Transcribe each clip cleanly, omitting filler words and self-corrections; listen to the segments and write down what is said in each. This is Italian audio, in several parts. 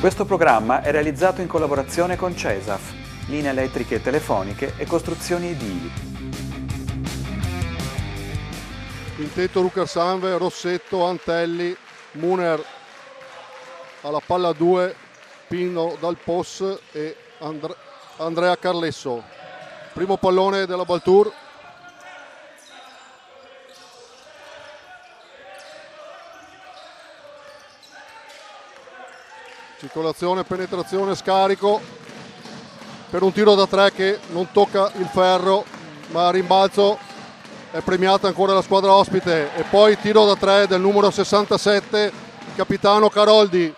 Questo programma è realizzato in collaborazione con Cesaf, linee elettriche e telefoniche e costruzioni edili. Quintetto Rucker Sanve, Rossetto, Antelli, Muner alla palla 2, Pino dal POS e Andrea Carlesso. Primo pallone della Baltour. Circolazione, penetrazione, scarico per un tiro da 3 che non tocca il ferro, ma a rimbalzo è premiata ancora la squadra ospite. E poi tiro da 3 del numero 67, capitano Caroldi.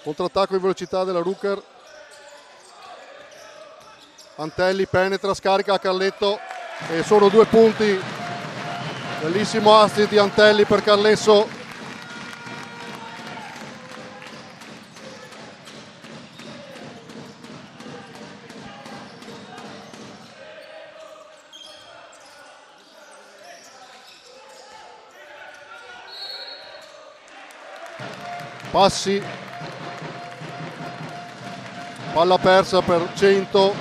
Contrattacco in velocità della Rucker. Antelli penetra, scarica a Carletto e sono 2 punti. Bellissimo assist di Antelli per Carlesso. Passi, palla persa per 100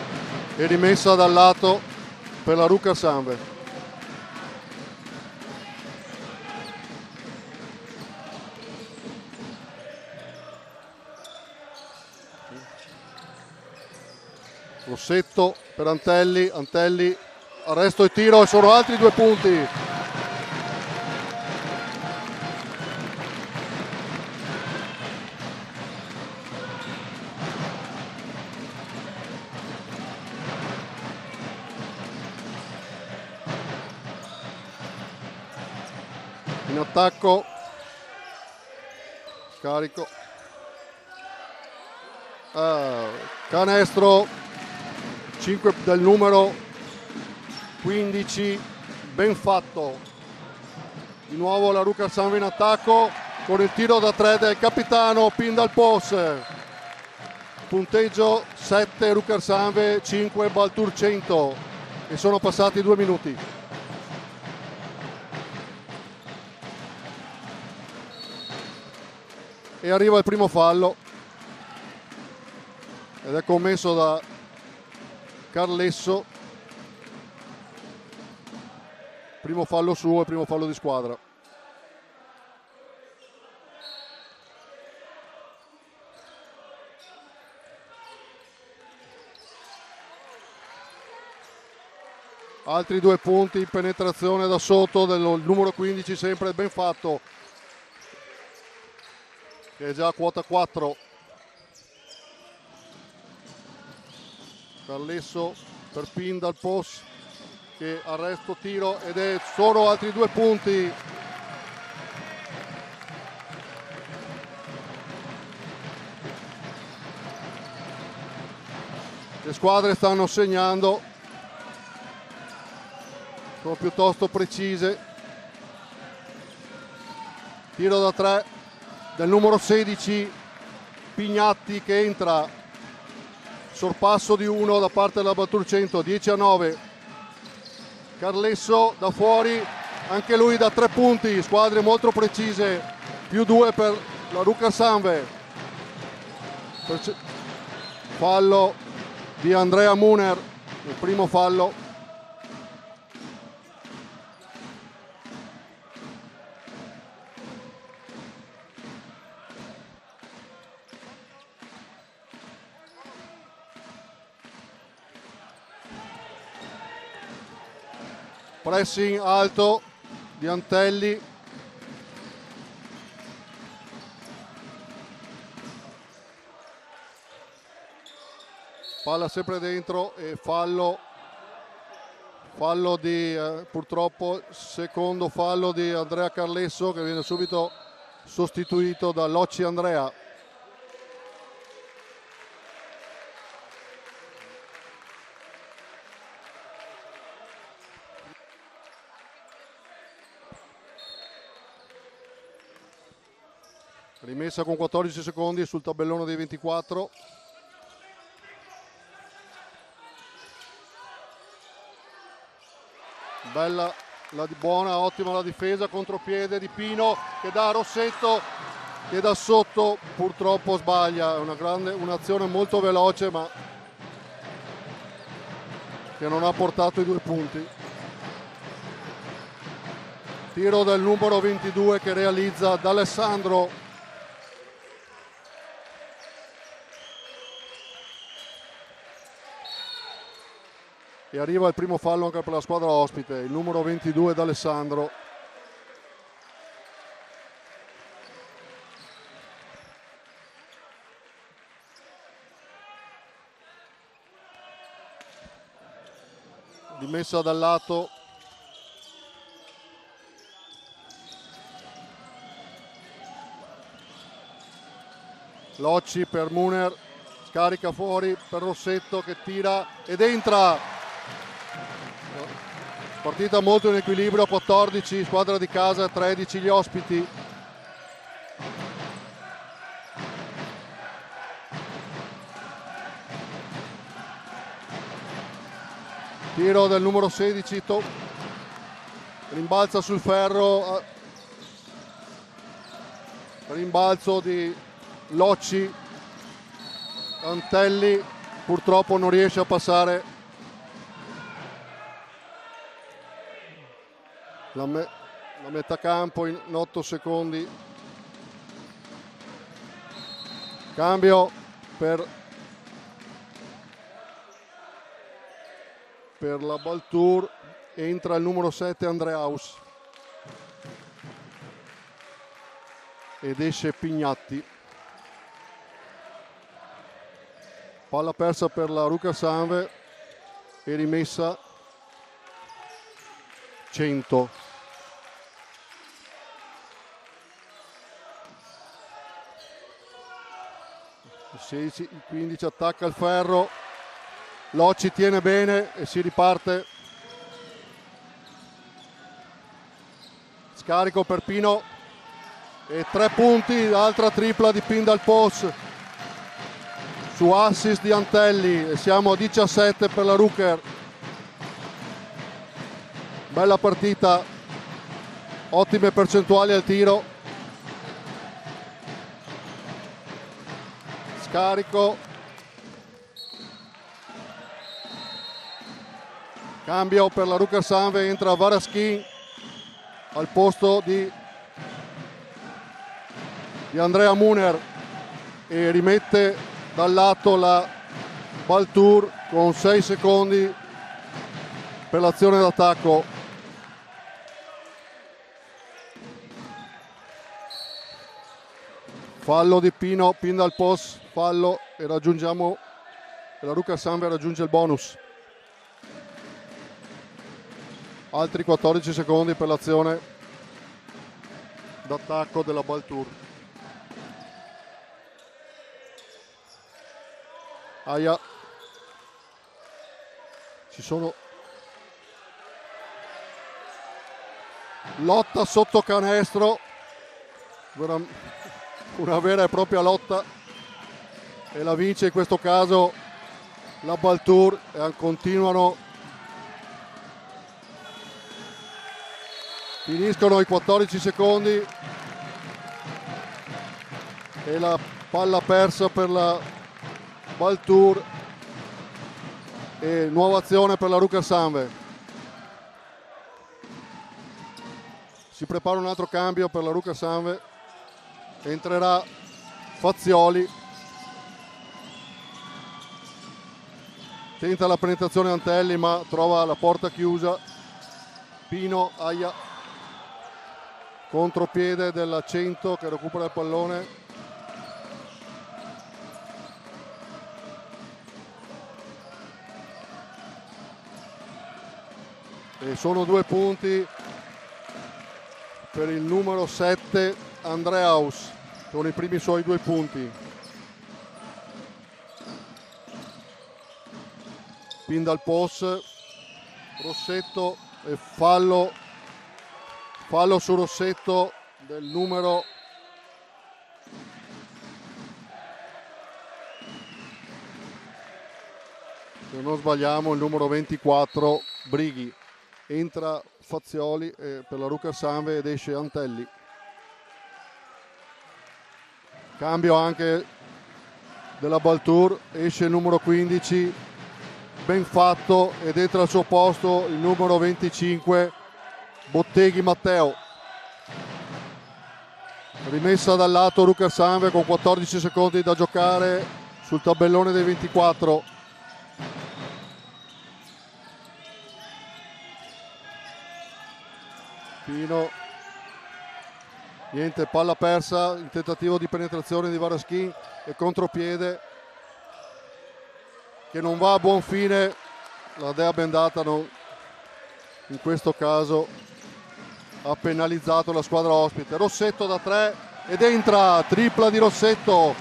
e rimessa dal lato per la Rucker Sanve. Rossetto per Antelli, Antelli arresto e tiro e sono altri 2 punti. In attacco, carico, canestro 5 del numero 15, ben fatto. Di nuovo la Rucker Sanve in attacco con il tiro da 3 del capitano Pin dal POS. Punteggio 7 Rucker Sanve, 5 Baltour 100 e sono passati 2 minuti. E arriva il primo fallo ed è commesso da Carlesso. Primo fallo suo e primo fallo di squadra. Altri 2 punti, penetrazione da sotto del numero 15, sempre ben fatto, che è già a quota 4. Carlesso per Pin dal POS che arresto tiro ed è solo altri 2 punti. Le squadre stanno segnando, sono piuttosto precise. Tiro da 3 del numero 16 Pignatti che entra, sorpasso di 1 da parte della Baltour 100, 10-9. Carlesso da fuori, anche lui da 3 punti, squadre molto precise, più 2 per la Rucker Sanve. Fallo di Andrea Muner, il primo fallo. Pressing alto di Antelli. Palla sempre dentro e fallo di purtroppo secondo fallo di Andrea Carlesso che viene subito sostituito da Locci Andrea. Rimessa con 14 secondi sul tabellone dei 24. Bella, buona, ottima la difesa, contropiede di Pino che dà a Rossetto che da sotto purtroppo sbaglia. È un'azione molto veloce, ma che non ha portato i 2 punti. Tiro del numero 22 che realizza D'Alessandro. E arriva il primo fallo anche per la squadra ospite, il numero 22 D'Alessandro. Dimessa dal lato. Locci per Muner, scarica fuori per Rossetto che tira ed entra. Partita molto in equilibrio, 14 squadra di casa, 13 gli ospiti. Tiro del numero 16, rimbalza sul ferro, rimbalzo di Locci, Antelli purtroppo non riesce a passare la metà campo in 8 secondi. Cambio per la Baltour, entra il numero 7 Andreaus ed esce Pignatti. Palla persa per la Ruka Sanve e rimessa 100. Il 16, il 15 attacca il ferro. Locci tiene bene e si riparte. Scarico per Pino e 3 punti, altra tripla di Pindal Post su assist di Antelli e siamo a 17 per la Ruker. Bella partita, ottime percentuali al tiro. Scarico, cambio per la Ruker Sanve, entra Varaschin al posto di Andrea Muner e rimette dal lato la Baltour con 6 secondi per l'azione d'attacco. Fallo di Pino, Pindal Post, fallo e raggiungiamo, la Ruka Sanve raggiunge il bonus. Altri 14 secondi per l'azione d'attacco della Baltour. Aia, ci sono lotta sotto canestro, una vera e propria lotta, e la vince in questo caso la Baltour e continuano. Finiscono i 14 secondi e la palla persa per la Baltour e nuova azione per la Ruka Sanve. Si prepara un altro cambio per la Ruka Sanve, entrerà Fazioli, tenta la penetrazione Antelli ma trova la porta chiusa. Pino, aia, contropiede della 100 che recupera il pallone. E sono 2 punti per il numero 7 Andreaus con i primi suoi 2 punti. Pindal Post, Rossetto e fallo su Rossetto del numero se non sbagliamo il numero 24 Brighi. Entra Fazioli per la Ruka Sanve ed esce Antelli. Cambio anche della Baltour, esce il numero 15, ben fatto, ed entra al suo posto il numero 25, Botteghi Matteo. Rimessa dal lato Rucker Sanve con 14 secondi da giocare sul tabellone dei 24. Pino, niente, palla persa, il tentativo di penetrazione di Varaschin e contropiede che non va a buon fine. La dea bendata in questo caso ha penalizzato la squadra ospite. Rossetto da 3 ed entra, tripla di Rossetto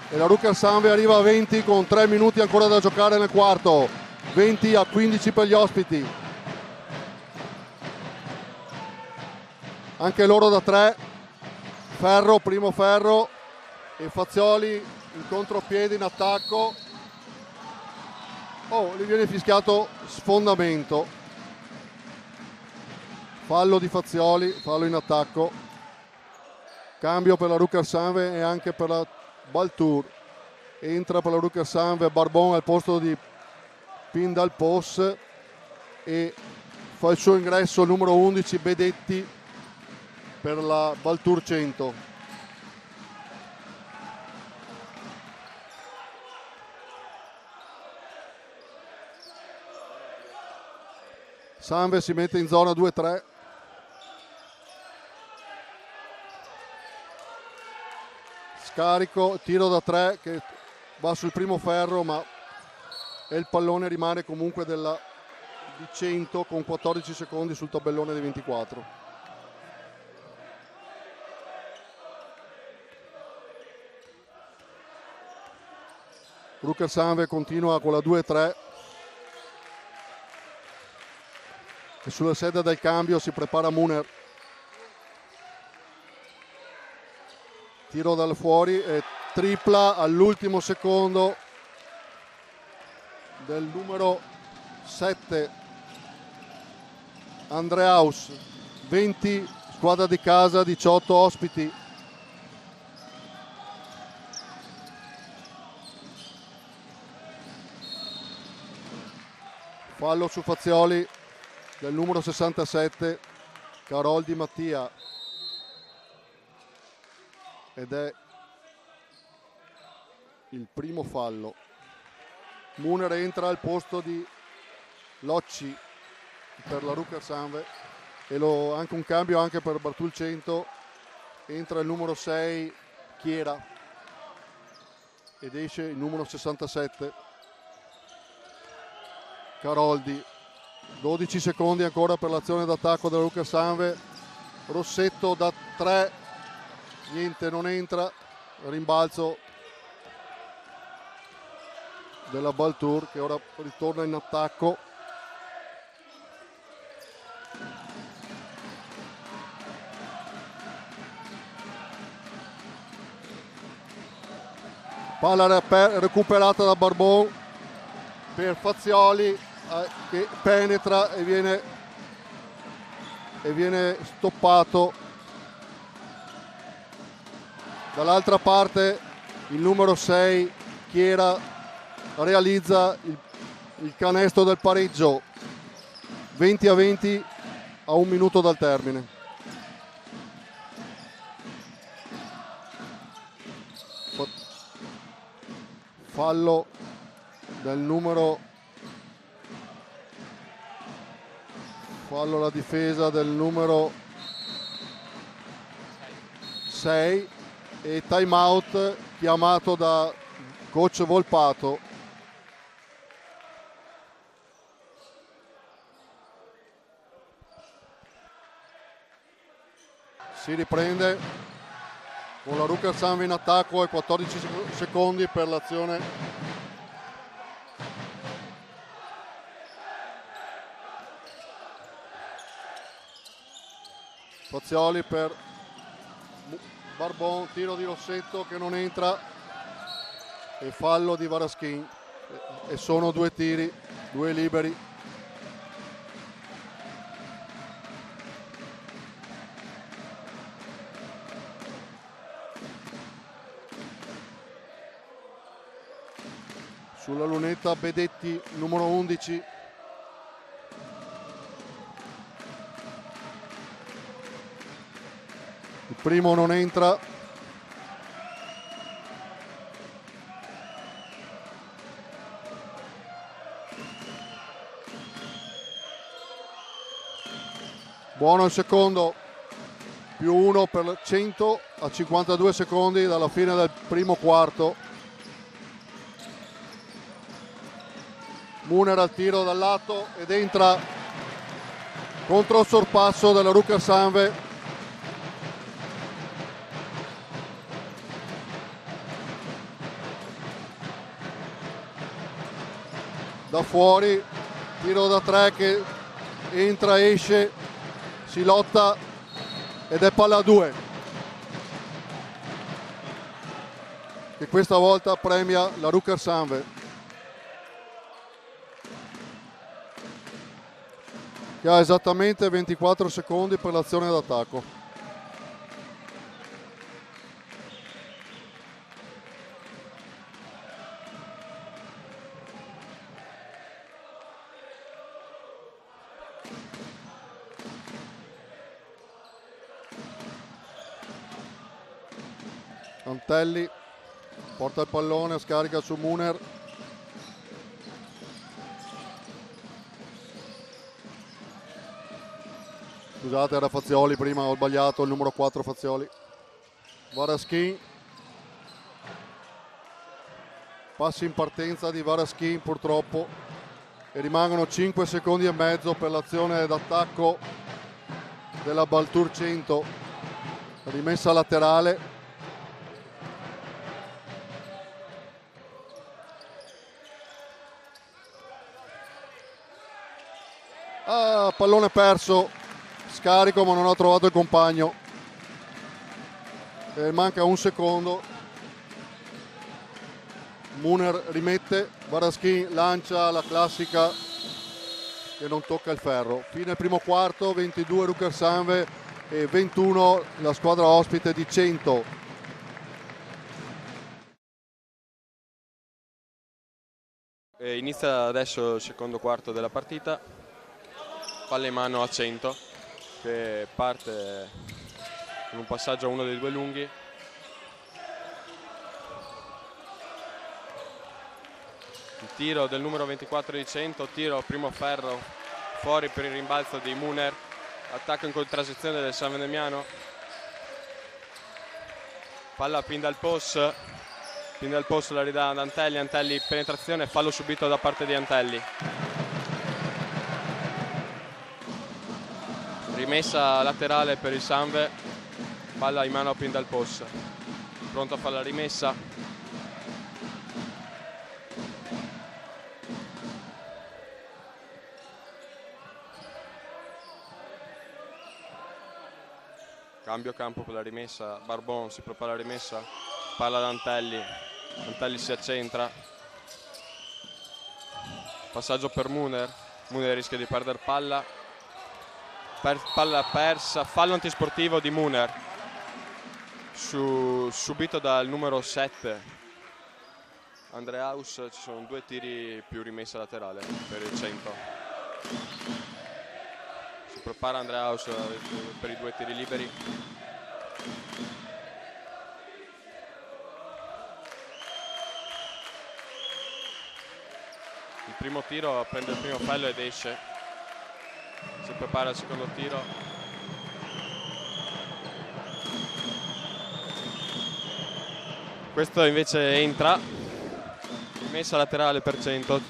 e la Rucker Sanve arriva a 20 con 3 minuti ancora da giocare nel quarto. 20-15 per gli ospiti. Anche loro da 3, Ferro, primo Ferro e Fazioli in contropiede in attacco. Oh, gli viene fischiato sfondamento. Fallo di Fazioli, fallo in attacco. Cambio per la Rucker Sanve e anche per la Baltour. Entra per la Rucker Sanve Barbon al posto di Pindal Pos e fa il suo ingresso il numero 11 Bedetti per la Baltour 100. Sanve si mette in zona 2-3. Scarico, tiro da 3 che va sul primo ferro, ma il pallone rimane comunque di 100 con 14 secondi sul tabellone dei 24. Rucker Sanve continua con la 2-3 e sulla sede del cambio si prepara Muner. Tiro dal fuori e tripla all'ultimo secondo del numero 7 Andreaus. 20 squadra di casa, 18 ospiti. Fallo su Fazioli del numero 67 Caroldi Mattia ed è il primo fallo. Muner entra al posto di Locci per la Rucker Sanve e anche un cambio anche per Bartul 100. Entra il numero 6 Chiera ed esce il numero 67 Caroldi. 12 secondi ancora per l'azione d'attacco della Rucker Sanve. Rossetto da 3, niente, non entra. Rimbalzo della Baltour che ora ritorna in attacco. Palla recuperata da Barbon per Fazioli che penetra e viene stoppato. Dall'altra parte il numero 6 Chiera realizza il canestro del pareggio. 20-20 a un minuto dal termine. Fallo del numero, fallo la difesa del numero 6 e time out chiamato da coach Volpato. Si riprende con la Rucker Sanve in attacco e 14 secondi per l'azione. Fazioli per Barbon, tiro di Rossetto che non entra e fallo di Varaschin e sono 2 tiri, 2 liberi. Sulla lunetta Bedetti, numero 11. Il primo non entra. Buono il secondo, più 1 per 100 a 52 secondi dalla fine del primo quarto. Muner al tiro dal lato ed entra contro il sorpasso della Rucker Sanve. Da fuori, tiro da 3 che entra, esce, si lotta ed è palla a 2, che questa volta premia la Rucker Sanve, che ha esattamente 24 secondi per l'azione d'attacco. Antelli porta il pallone, scarica su Muner. Scusate, era Fazioli prima, ho sbagliato, il numero 4 Fazioli. Varaschin. Passi in partenza di Varaschin purtroppo e rimangono 5 secondi e mezzo per l'azione d'attacco della Baltour 100. Rimessa laterale. Pallone perso, scarico ma non ha trovato il compagno. Manca un secondo. Muner rimette, Varaschin lancia la classica che non tocca il ferro. Fine primo quarto, 22 Rucker Sanve e 21 la squadra ospite di 100. Inizia adesso il secondo quarto della partita. Palla in mano a 100 che parte con un passaggio a uno dei due lunghi. Il tiro del numero 24 di 100, tiro primo ferro fuori per il rimbalzo di Muner, attacco in transizione del San Vendemiano. Palla a Pindal Post la ridà ad Antelli, Antelli penetrazione, fallo subito da parte di Antelli. Rimessa laterale per il Sanve, palla in mano a Pindal Post, pronto a fare la rimessa. Cambio campo per la rimessa, Barbon si prepara la rimessa, palla ad Antelli, Antelli si accentra, passaggio per Muner, Muner rischia di perdere palla. Palla persa, fallo antisportivo di Muner subito dal numero 7 Andreaus. Ci sono due tiri più rimessa laterale per il 100. Si prepara Andreaus per i due tiri liberi. Il primo tiro prende il primo fallo ed esce. Si prepara il secondo tiro. Questo invece entra. Rimessa laterale per 100.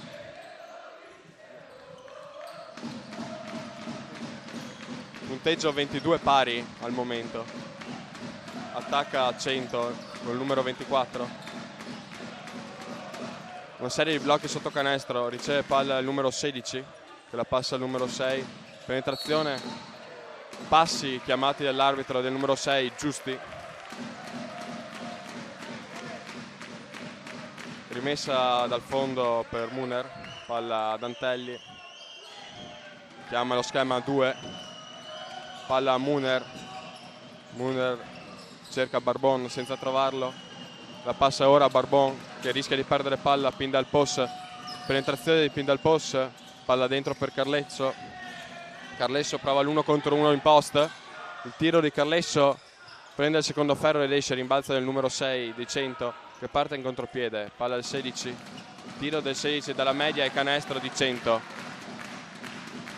Punteggio 22 pari al momento. Attacca a 100 con il numero 24. Una serie di blocchi sotto canestro. Riceve palla il numero 16 che la passa al numero 6. Penetrazione, passi chiamati dall'arbitro del numero 6 giusti. Rimessa dal fondo per Muner, palla ad Antelli, chiama lo schema 2, palla a Muner, Muner cerca Barbon senza trovarlo, la passa ora a Barbon, che rischia di perdere palla. Pindal post, penetrazione di Pindal post, palla dentro per Carlesso. Carlesso prova l'1 contro 1 in post, il tiro di Carlesso prende il secondo ferro ed esce, rimbalza del numero 6 di 100 che parte in contropiede, palla del 16, tiro del 16 dalla media e canestro di 100.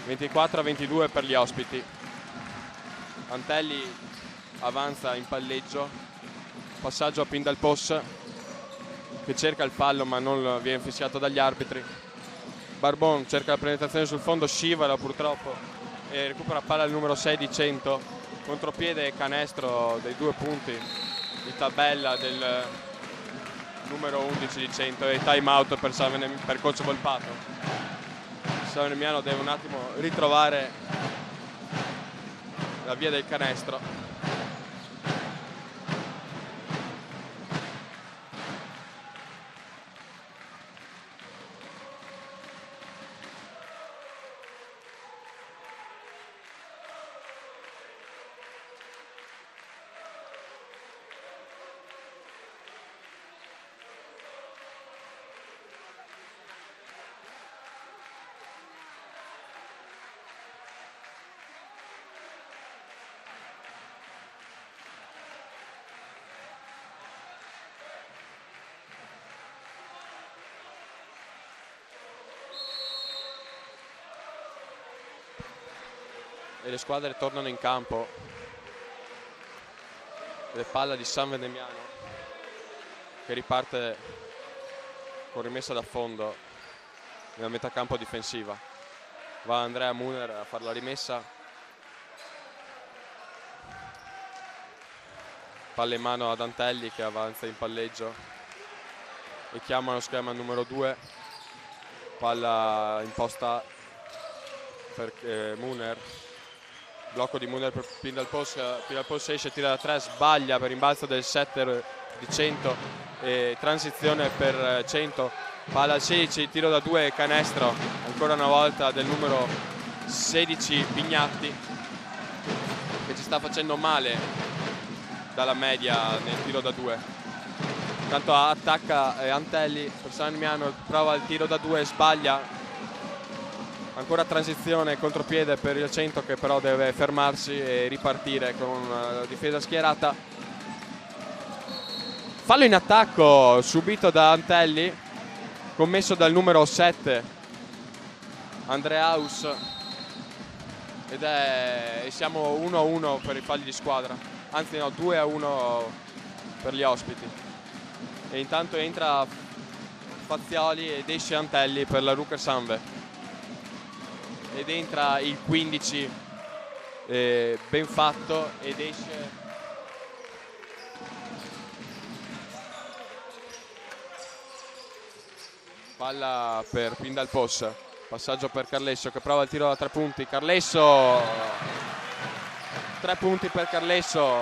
24-22 per gli ospiti. Antelli avanza in palleggio, passaggio a Pindal post che cerca il fallo ma non viene fischiato dagli arbitri. Barbon cerca la penetrazione sul fondo, scivola purtroppo e recupera palla al numero 6 di 100, contropiede e canestro dei 2 punti di tabella del numero 11 di 100 e time out per coach Volpato. San Remiano deve un attimo ritrovare la via del canestro. E le squadre tornano in campo. Le palla di San Vendemiano che riparte con rimessa da fondo nella metà campo difensiva. Va Andrea Muner a fare la rimessa, palla in mano ad Antelli che avanza in palleggio e chiama lo schema numero 2, palla imposta per Muner. Blocco di Muner per Pindal post esce, tira da 3, sbaglia per rimbalzo del 7 di 100 e transizione per 100, palla al 16, tiro da 2, canestro ancora una volta del numero 16 Pignatti che ci sta facendo male dalla media nel tiro da 2. Intanto attacca Antelli per San Remiano, prova il tiro da 2, sbaglia. Ancora transizione, contropiede per il 100 che però deve fermarsi e ripartire con una difesa schierata. Fallo in attacco subito da Antelli, commesso dal numero 7 Andreaus e siamo 1-1 per i falli di squadra, anzi no, 2-1 per gli ospiti. E intanto entra Fazioli ed esce Antelli per la Rucker Sanve. Ed entra il 15 ben fatto ed esce palla per Pindal post, passaggio per Carlesso che prova il tiro da 3 punti. Carlesso, 3 punti per Carlesso,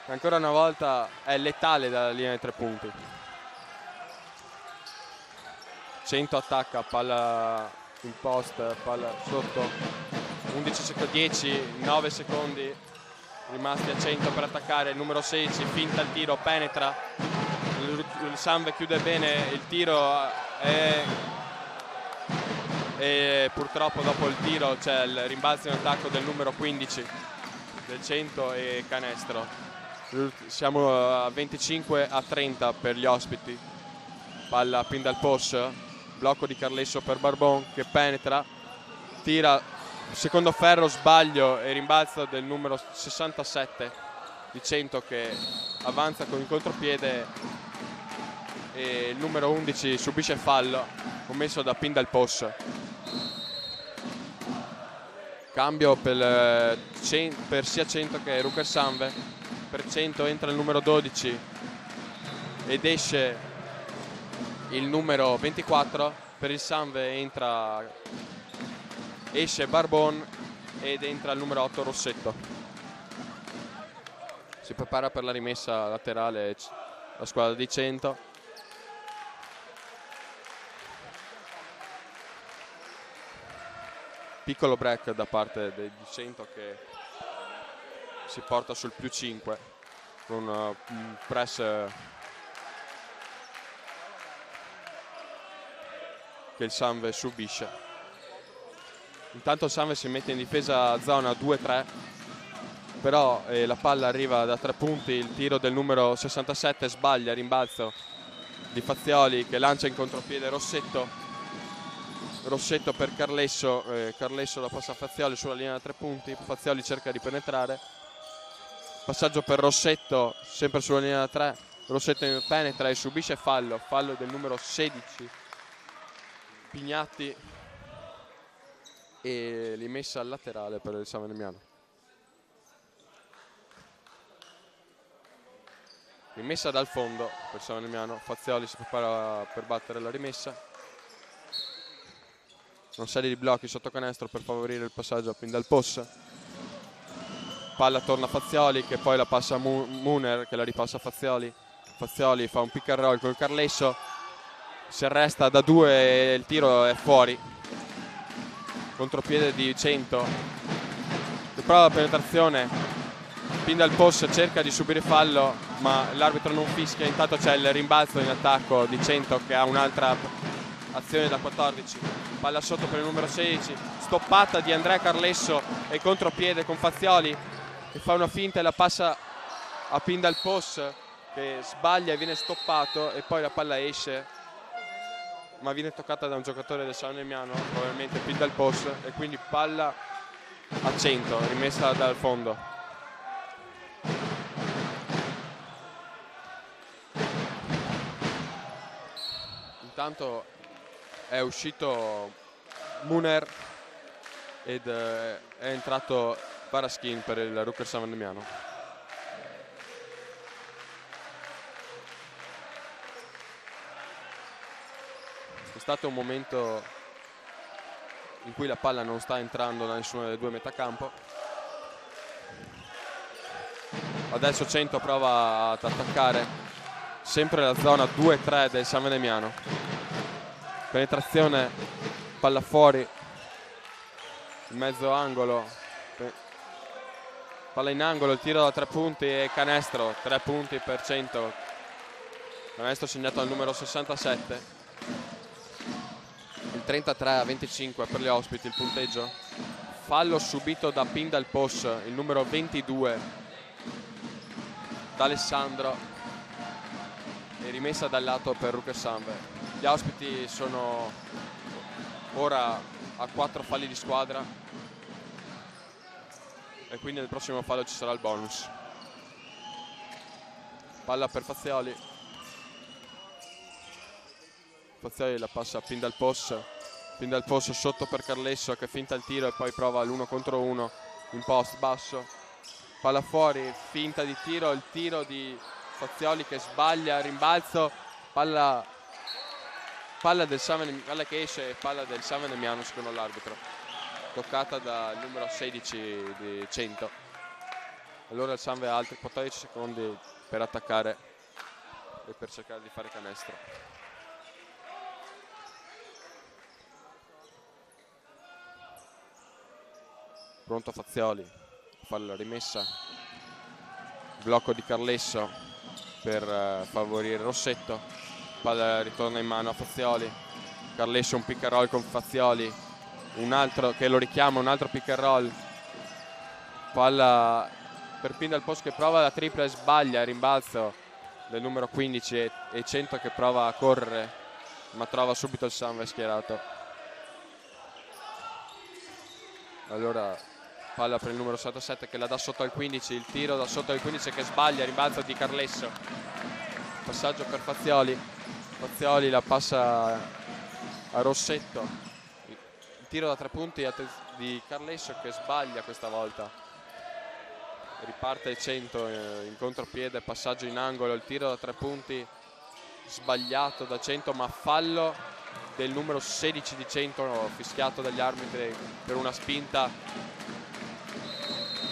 ancora una volta è letale dalla linea dei 3 punti. 100 attacca, palla in post, palla sotto, 11 secondi, 10, 9 secondi rimasti a 100 per attaccare. Il numero 16 finta il tiro, penetra, il Sanve chiude bene il tiro e purtroppo dopo il tiro c'è il rimbalzo in attacco del numero 15 del 100 e canestro. Siamo a 25-30 per gli ospiti. Palla Pindal post, blocco di Carlesso per Barbon che penetra, tira secondo ferro, sbaglio e rimbalzo del numero 67 di 100 che avanza con il contropiede e il numero 11 subisce fallo commesso da Pindal post. Cambio per sia 100 che Rucker Sanve. Per 100 entra il numero 12 ed esce il numero 24, per il Sanve esce Barbon ed entra il numero 8 Rossetto. Si prepara per la rimessa laterale la squadra di 100. Piccolo break da parte dei 100 che si porta sul più 5 con un press che il Sanve subisce. Intanto il Sanve si mette in difesa a zona 2-3, però la palla arriva da 3 punti, il tiro del numero 67 sbaglia, rimbalzo di Fazioli che lancia in contropiede Rossetto per Carlesso, Carlesso la passa a Fazioli sulla linea da 3 punti, Fazioli cerca di penetrare, passaggio per Rossetto sempre sulla linea da 3, Rossetto penetra e subisce fallo del numero 16 Pignatti e rimessa al laterale per il San Venemiano. Rimessa dal fondo per San Venemiano, Fazioli si prepara per battere la rimessa. Una serie di blocchi sotto canestro per favorire il passaggio a Pindalpos. Palla torna a Fazioli che poi la passa a Muner che la ripassa a Fazioli. Fazioli fa un pick and roll col Carlesso, si arresta da 2 e il tiro è fuori. Contropiede di 100 che prova la penetrazione. Pindalpos cerca di subire fallo ma l'arbitro non fischia. Intanto c'è il rimbalzo in attacco di 100 che ha un'altra azione da 14. Palla sotto per il numero 16, stoppata di Andrea Carlesso e contropiede con Fazioli che fa una finta e la passa a Pindalpos che sbaglia e viene stoppato e poi la palla esce ma viene toccata da un giocatore del San Venemiano, probabilmente Pindalpos, e quindi palla a 100 rimessa dal fondo. Intanto è uscito Muner ed è entrato Paraschin per il Rutgers San Venemiano. È stato un momento in cui la palla non sta entrando da nessuna delle due metacampo. Adesso 100 prova ad attaccare sempre la zona 2-3 del San Venemiano. Penetrazione, palla fuori, in mezzo angolo, palla in angolo, il tiro da 3 punti e canestro, 3 punti per 100, canestro segnato dal numero 67, il 33-25 per gli ospiti il punteggio, fallo subito da Pindalpos, il numero 22 da Alessandro e rimessa dal lato per Rutgers Sanve. Gli ospiti sono ora a 4 falli di squadra e quindi nel prossimo fallo ci sarà il bonus. Palla per Fazioli. Fazioli la passa a Pindalpos. Pindalpos sotto per Carlesso che finta il tiro e poi prova l'1 contro 1 in post basso. Palla fuori, finta di tiro, il tiro di Fazioli che sbaglia, rimbalzo, palla del San Venemiano, palla che esce e palla del San Venemiano secondo l'arbitro, toccata dal numero 16 di 100. Allora il Sanve ha altri 14 secondi per attaccare e per cercare di fare canestro. Pronto Fazioli a fare la rimessa, blocco di Carlesso per favorire Rossetto, palla ritorna in mano a Fazioli, Carlesso un pick and roll con Fazioli, un altro che lo richiama, un altro pick and roll, palla per Pindalpos che prova la tripla e sbaglia, rimbalzo del numero 15 e 100 che prova a correre ma trova subito il Sanve schierato. Allora palla per il numero 77 che la dà sotto al 15, il tiro da sotto al 15 che sbaglia, rimbalzo di Carlesso, passaggio per Fazioli, Fazioli la passa a Rossetto, il tiro da 3 punti di Carlesso che sbaglia questa volta, riparte il 100 in contropiede, passaggio in angolo, il tiro da 3 punti sbagliato da 100 ma fallo del numero 16 di 100 fischiato dagli arbitri per una spinta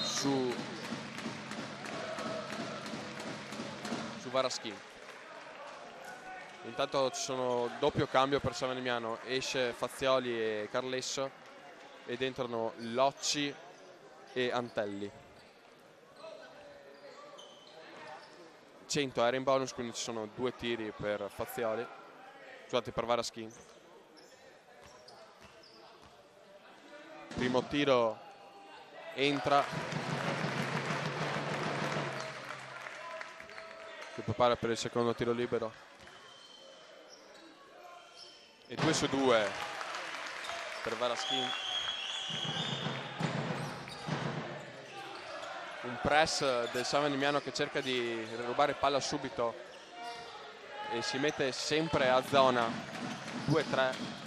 su Varaschin. Intanto ci sono doppio cambio per San Venemiano, esce Fazioli e Carlesso ed entrano Locci e Antelli. 100 era in bonus, quindi ci sono 2 tiri per Fazioli, scusate, per Varaschin. Primo tiro entra. Si prepara per il secondo tiro libero. E 2 su 2 per Varaskin. Un press del San Valimiano che cerca di rubare palla subito e si mette sempre a zona. 2-3.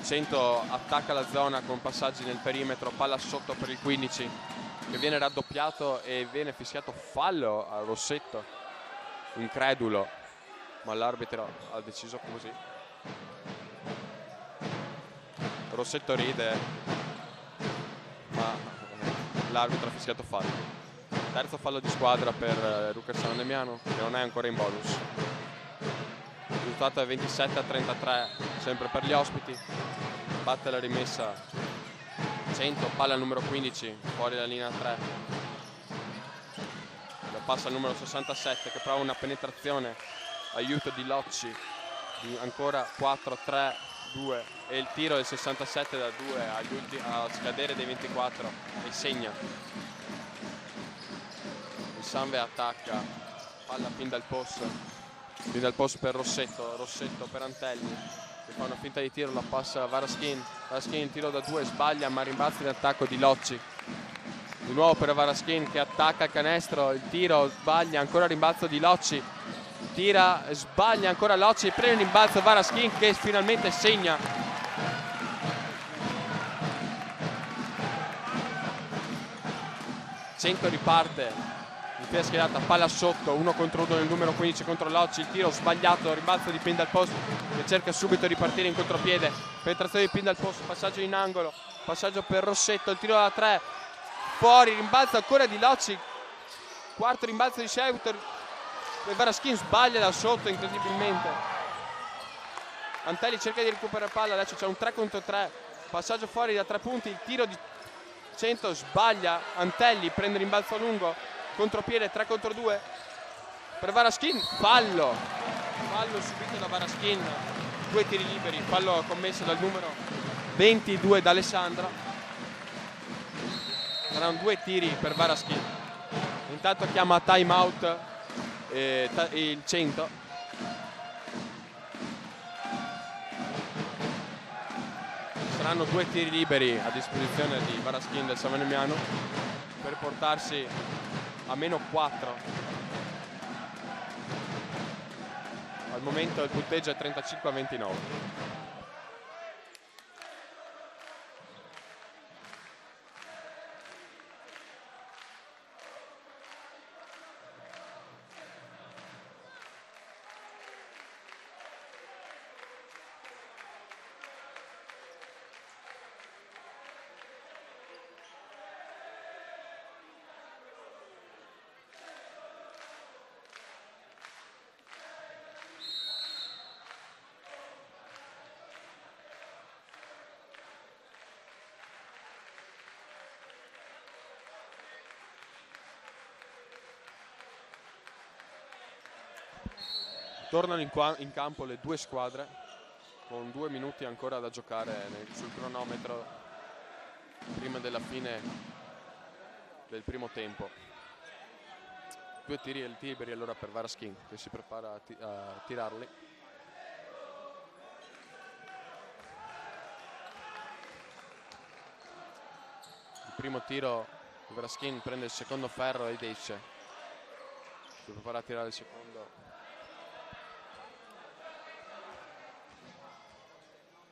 100 attacca la zona con passaggi nel perimetro, palla sotto per il 15 che viene raddoppiato e viene fischiato fallo a Rossetto. Incredulo, ma l'arbitro ha deciso così. Rossetto ride, ma l'arbitro ha fischiato fallo. Terzo fallo di squadra per Rucker San Damiano, che non è ancora in bonus. Il risultato è 27-33, sempre per gli ospiti. Batte la rimessa 100, palla al numero 15, fuori la linea 3. La passa al numero 67 che prova una penetrazione, aiuto di Locci, ancora 4-3-2 e il tiro del 67 da 2 a scadere dei 24 e segna. Il Sanve attacca, palla fin dal post per Rossetto, Rossetto per Antelli che fa una finta di tiro, la passa a Varaskin. Varaskin il tiro da 2 sbaglia, ma rimbalza in attacco di Locci. Di nuovo per Varaskin che attacca il canestro, il tiro sbaglia, ancora rimbalzo di Locci. Tira, sbaglia ancora Locci, prende il rimbalzo Varaskin che finalmente segna. Cento riparte. Intera schierata, palla sotto, 1 contro 1 nel numero 15 contro Locci, il tiro sbagliato, rimbalzo di Pin dal post che cerca subito di partire in contropiede, penetrazione di Pin dal post, passaggio in angolo, passaggio per Rossetto, il tiro da 3, fuori, rimbalzo ancora di Locci, quarto rimbalzo di Scheuter, e Varaskin sbaglia da sotto incredibilmente. Antelli cerca di recuperare palla, adesso c'è un 3 contro 3, passaggio fuori da 3 punti, il tiro di 100 sbaglia, Antelli prende rimbalzo lungo, contropiede 3 contro 2 per Varaskin, fallo subito da Varaskin, 2 tiri liberi, fallo commesso dal numero 22 d'Alessandro. Saranno 2 tiri per Varaskin. Intanto chiama time out il 100. Saranno 2 tiri liberi a disposizione di Varaskin del San Valimiano per portarsi a meno 4. Al momento il punteggio è 35-29. Tornano in campo le 2 squadre con 2 minuti ancora da giocare sul cronometro prima della fine del primo tempo. 2 tiri liberi allora per Varaskin che si prepara a tirarli. Il primo tiro Varaskin prende il secondo ferro ed esce. Si prepara a tirare il secondo.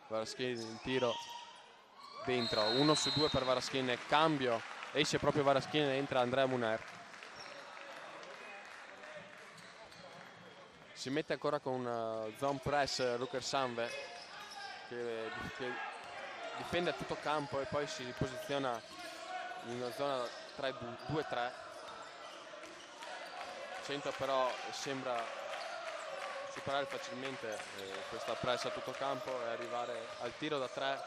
Varaskin il tiro dentro, 1 su 2 per Varaskin, cambio, esce proprio Varaskin e entra Andrea Muner. Si mette ancora con zone press Rucker Sanve che difende a tutto campo e poi si posiziona in una zona 2-3. 100 però sembra superare facilmente questa pressa a tutto campo e arrivare al tiro da 3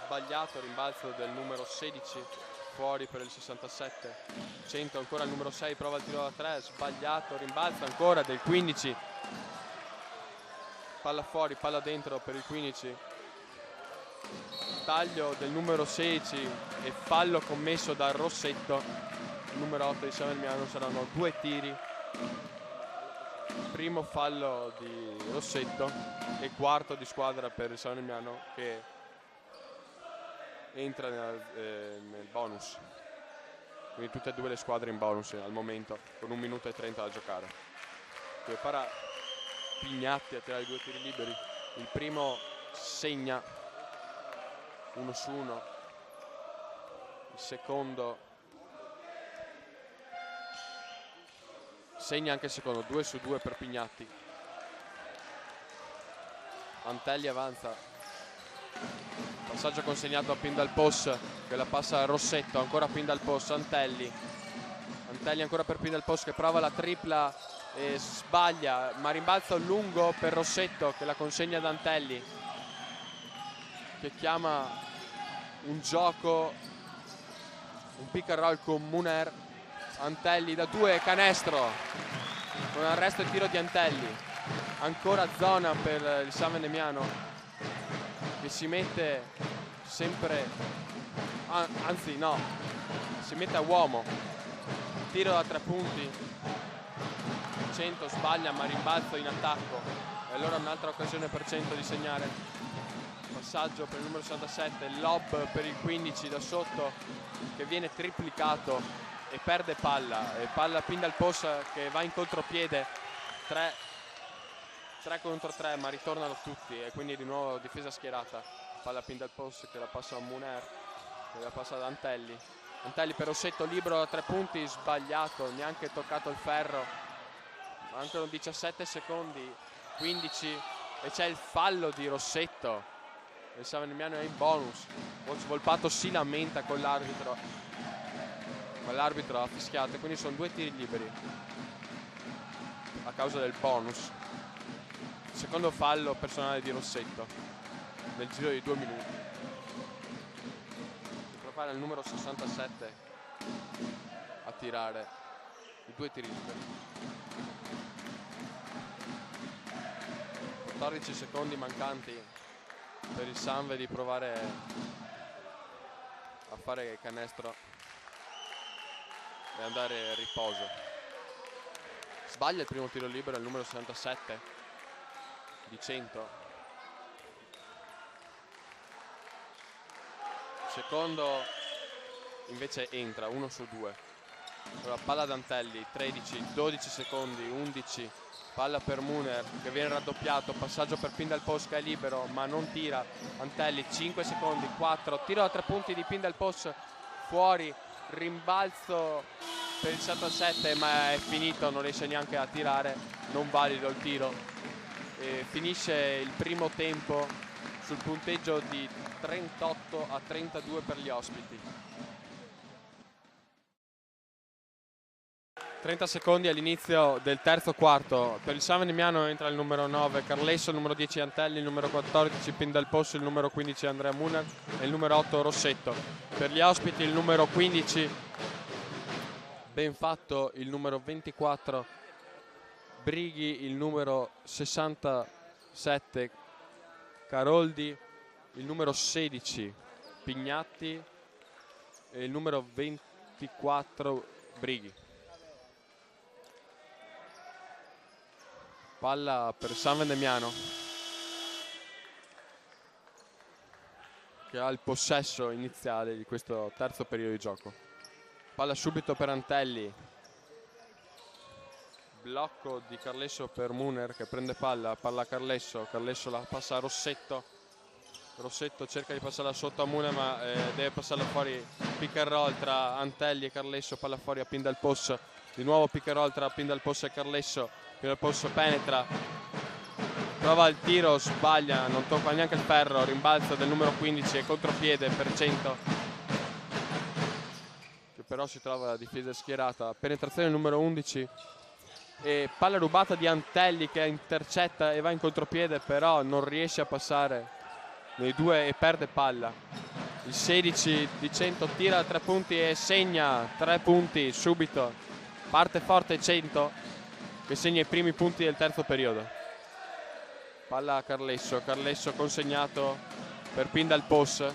sbagliato, rimbalzo del numero 16 fuori per il 67. 100 ancora il numero 6 prova il tiro da 3 sbagliato, rimbalzo ancora del 15, palla fuori, palla dentro per il 15 taglio del numero 16 e fallo commesso dal Rossetto, il numero 8 di San Emiliano. Saranno 2 tiri, primo fallo di Rossetto e quarto di squadra per il San Emiliano, che entra nel bonus. Quindi tutte e due le squadre in bonus al momento, con 1 minuto e 30 da giocare. Prepara Pignatti a tirare i 2 tiri liberi. Il primo segna 1-1, il secondo segna anche il secondo, 2-2 per Pignatti. Antelli avanza, passaggio consegnato a Pindalpos che la passa a Rossetto, ancora Pindalpos, Antelli ancora per Pindalpos che prova la tripla e sbaglia, ma rimbalzo lungo per Rossetto che la consegna ad Antelli, che chiama un gioco, un pick and roll con Muner. Antelli da 2, canestro con arresto e tiro di Antelli. Ancora zona per il San Venemiano che si mette sempre, anzi no, si mette a uomo. Tiro da 3 punti, 100 sbaglia ma rimbalzo in attacco e allora un'altra occasione per 100 di segnare. Passaggio per il numero 67, lob per il 15 da sotto che viene triplicato e perde palla, e palla Pindalpos che va in contropiede, 3 contro 3 ma ritornano tutti e quindi di nuovo difesa schierata. Palla Pindalpos che la passa a Muner, che la passa ad Antelli. Antelli per Rossetto libero da 3 punti, sbagliato, neanche toccato il ferro. Mancano 17 secondi, 15 e c'è il fallo di Rossetto. Il San Venemiano è in bonus. Volpato si lamenta con l'arbitro, ma l'arbitro ha fischiato e quindi sono 2 tiri liberi a causa del bonus. Secondo fallo personale di Rossetto nel giro di 2 minuti. Prepara il numero 67 a tirare i 2 tiri liberi. 14 secondi mancanti per il Sanve di provare a fare canestro e andare a riposo. Sbaglia il primo tiro libero il numero 67 di 100. Secondo invece entra 1 su 2. Allora, palla Dantelli, 13, 12 secondi, 11. Palla per Muner che viene raddoppiato, passaggio per Pindalpos che è libero ma non tira. Antelli 5 secondi, 4, tiro da 3 punti di Pindalpos fuori, rimbalzo per il 77 ma è finito, non riesce neanche a tirare, non valido il tiro e finisce il primo tempo sul punteggio di 38-32 per gli ospiti. 30 secondi all'inizio del terzo quarto. Per il San Venemiano entra il numero 9 Carlesso, il numero 10 Antelli, il numero 14 Pindalpos, il numero 15 Andrea Muner e il numero 8 Rossetto. Per gli ospiti il numero 15 ben fatto, il numero 24 Brighi, il numero 67 Caroldi, il numero 16 Pignatti e il numero 24 Brighi. Palla per San Venemiano che ha il possesso iniziale di questo terzo periodo di gioco. Palla subito per Antelli, blocco di Carlesso per Muner che prende palla a Carlesso, Carlesso la passa a Rossetto, Rossetto cerca di passarla sotto a Muner ma deve passarla fuori, pick and roll tra Antelli e Carlesso, palla fuori a Pindalpos, di nuovo pick and roll tra Pindalpos e Carlesso, Pindalpos penetra, prova il tiro, sbaglia, non tocca neanche il ferro, rimbalzo del numero 15 e contropiede per 100 che però si trova la difesa schierata, penetrazione del numero 11 e palla rubata di Antelli che intercetta e va in contropiede però non riesce a passare nei due e perde palla. Il 16 di 100 tira 3 punti e segna 3 punti subito, parte forte 100 che segna i primi punti del terzo periodo. Palla a Carlesso, Carlesso consegnato per Pindal Pos,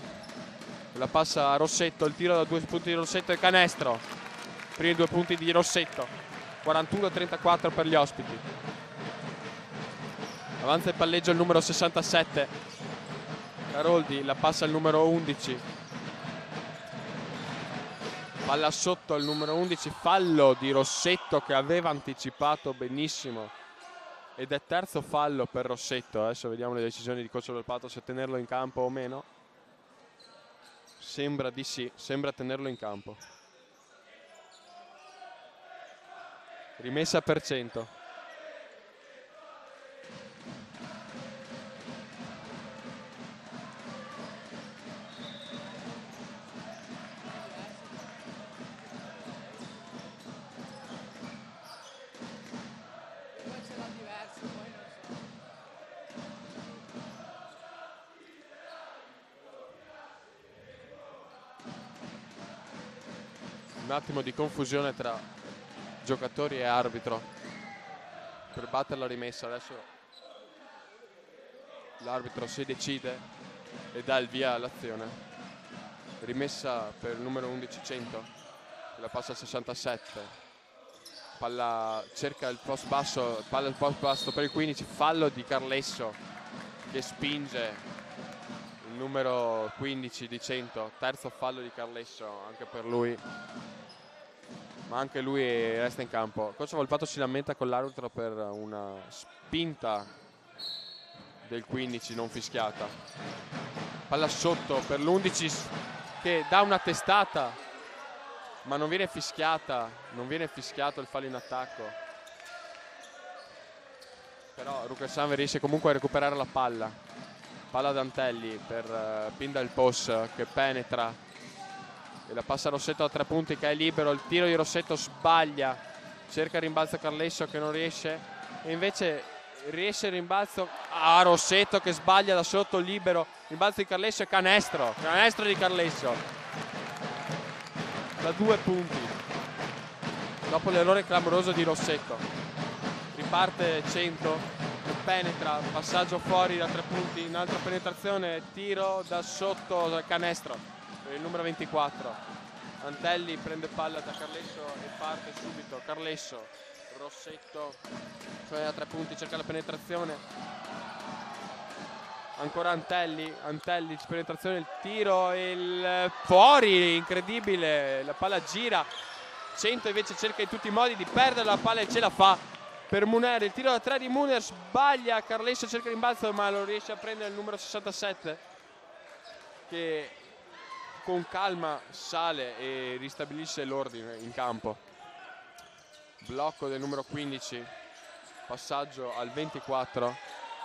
la passa a Rossetto, il tiro da 2 punti di Rossetto e canestro. Primi 2 punti di Rossetto, 41-34 per gli ospiti. Avanza il palleggio il numero 67, Caroldi, la passa al numero 11, palla sotto al numero 11, fallo di Rossetto che aveva anticipato benissimo ed è terzo fallo per Rossetto. Adesso vediamo le decisioni di coach del Pato, se tenerlo in campo o meno. Sembra di sì, sembra tenerlo in campo. Rimessa per 100. Un attimo di confusione tra giocatori e arbitro per battere la rimessa. Adesso l'arbitro si decide e dà il via all'azione. Rimessa per il numero 1100, la passa al 67, palla cerca il post basso, palla il post basso per il 15, fallo di Carlesso che spinge il numero 15 di 100, terzo fallo di Carlesso anche per lui, ma anche lui resta in campo. Coach Volpato si lamenta con l'arbitro per una spinta del 15 non fischiata. Palla sotto per l'11 che dà una testata, ma non viene fischiata, non viene fischiato il fallo in attacco. Però Rucassan riesce comunque a recuperare la palla. Palla Dantelli per Pindal Pos che penetra e la passa a Rossetto a 3 punti che è libero. Il tiro di Rossetto sbaglia, cerca il rimbalzo Carlesso che non riesce e invece riesce il rimbalzo a Rossetto che sbaglia da sotto, libero. Rimbalzo di Carlesso e canestro di Carlesso da 2 punti dopo l'errore clamoroso di Rossetto. Riparte 100, penetra, passaggio fuori da 3 punti, un'altra penetrazione, tiro da sotto, canestro per il numero 24. Antelli prende palla da Carlesso e parte subito. Carlesso, Rossetto, cioè a 3 punti, cerca la penetrazione. Ancora Antelli, penetrazione, il tiro, il fuori, incredibile, la palla gira. 100 invece cerca in tutti i modi di perdere la palla e ce la fa per Muner. Il tiro da 3 di Muner sbaglia, Carlesso cerca il rimbalzo ma lo riesce a prendere il numero 67 che con calma sale e ristabilisce l'ordine in campo. Blocco del numero 15, passaggio al 24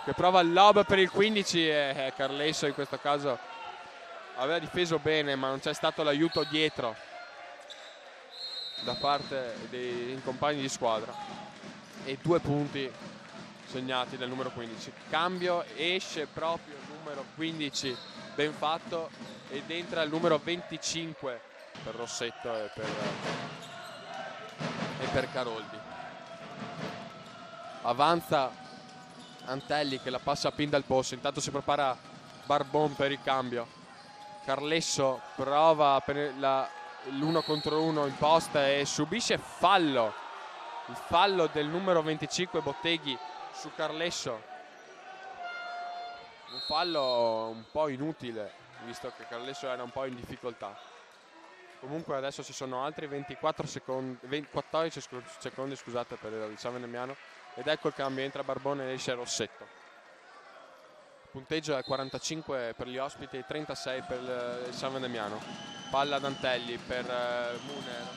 che prova il lob per il 15 e Carlesso in questo caso aveva difeso bene ma non c'è stato l'aiuto dietro da parte dei compagni di squadra e 2 punti segnati dal numero 15. Cambio, esce proprio il numero 15, ben fatto, ed entra il numero 25 per Rossetto e per Caroldi. Avanza Antelli che la passa a Pindal Pos, intanto si prepara Barbon per il cambio. Carlesso prova l'1 contro 1 in posta e subisce fallo, il fallo del numero 25 Botteghi su Carlesso, un fallo un po' inutile visto che Carlesso era un po' in difficoltà. Comunque adesso ci sono altri 14 secondi scusate, per il San Venemiano ed ecco il cambio, entra Barbone e esce Rossetto. Il punteggio è 45 per gli ospiti e 36 per il San Venemiano. Palla Dantelli per Muner,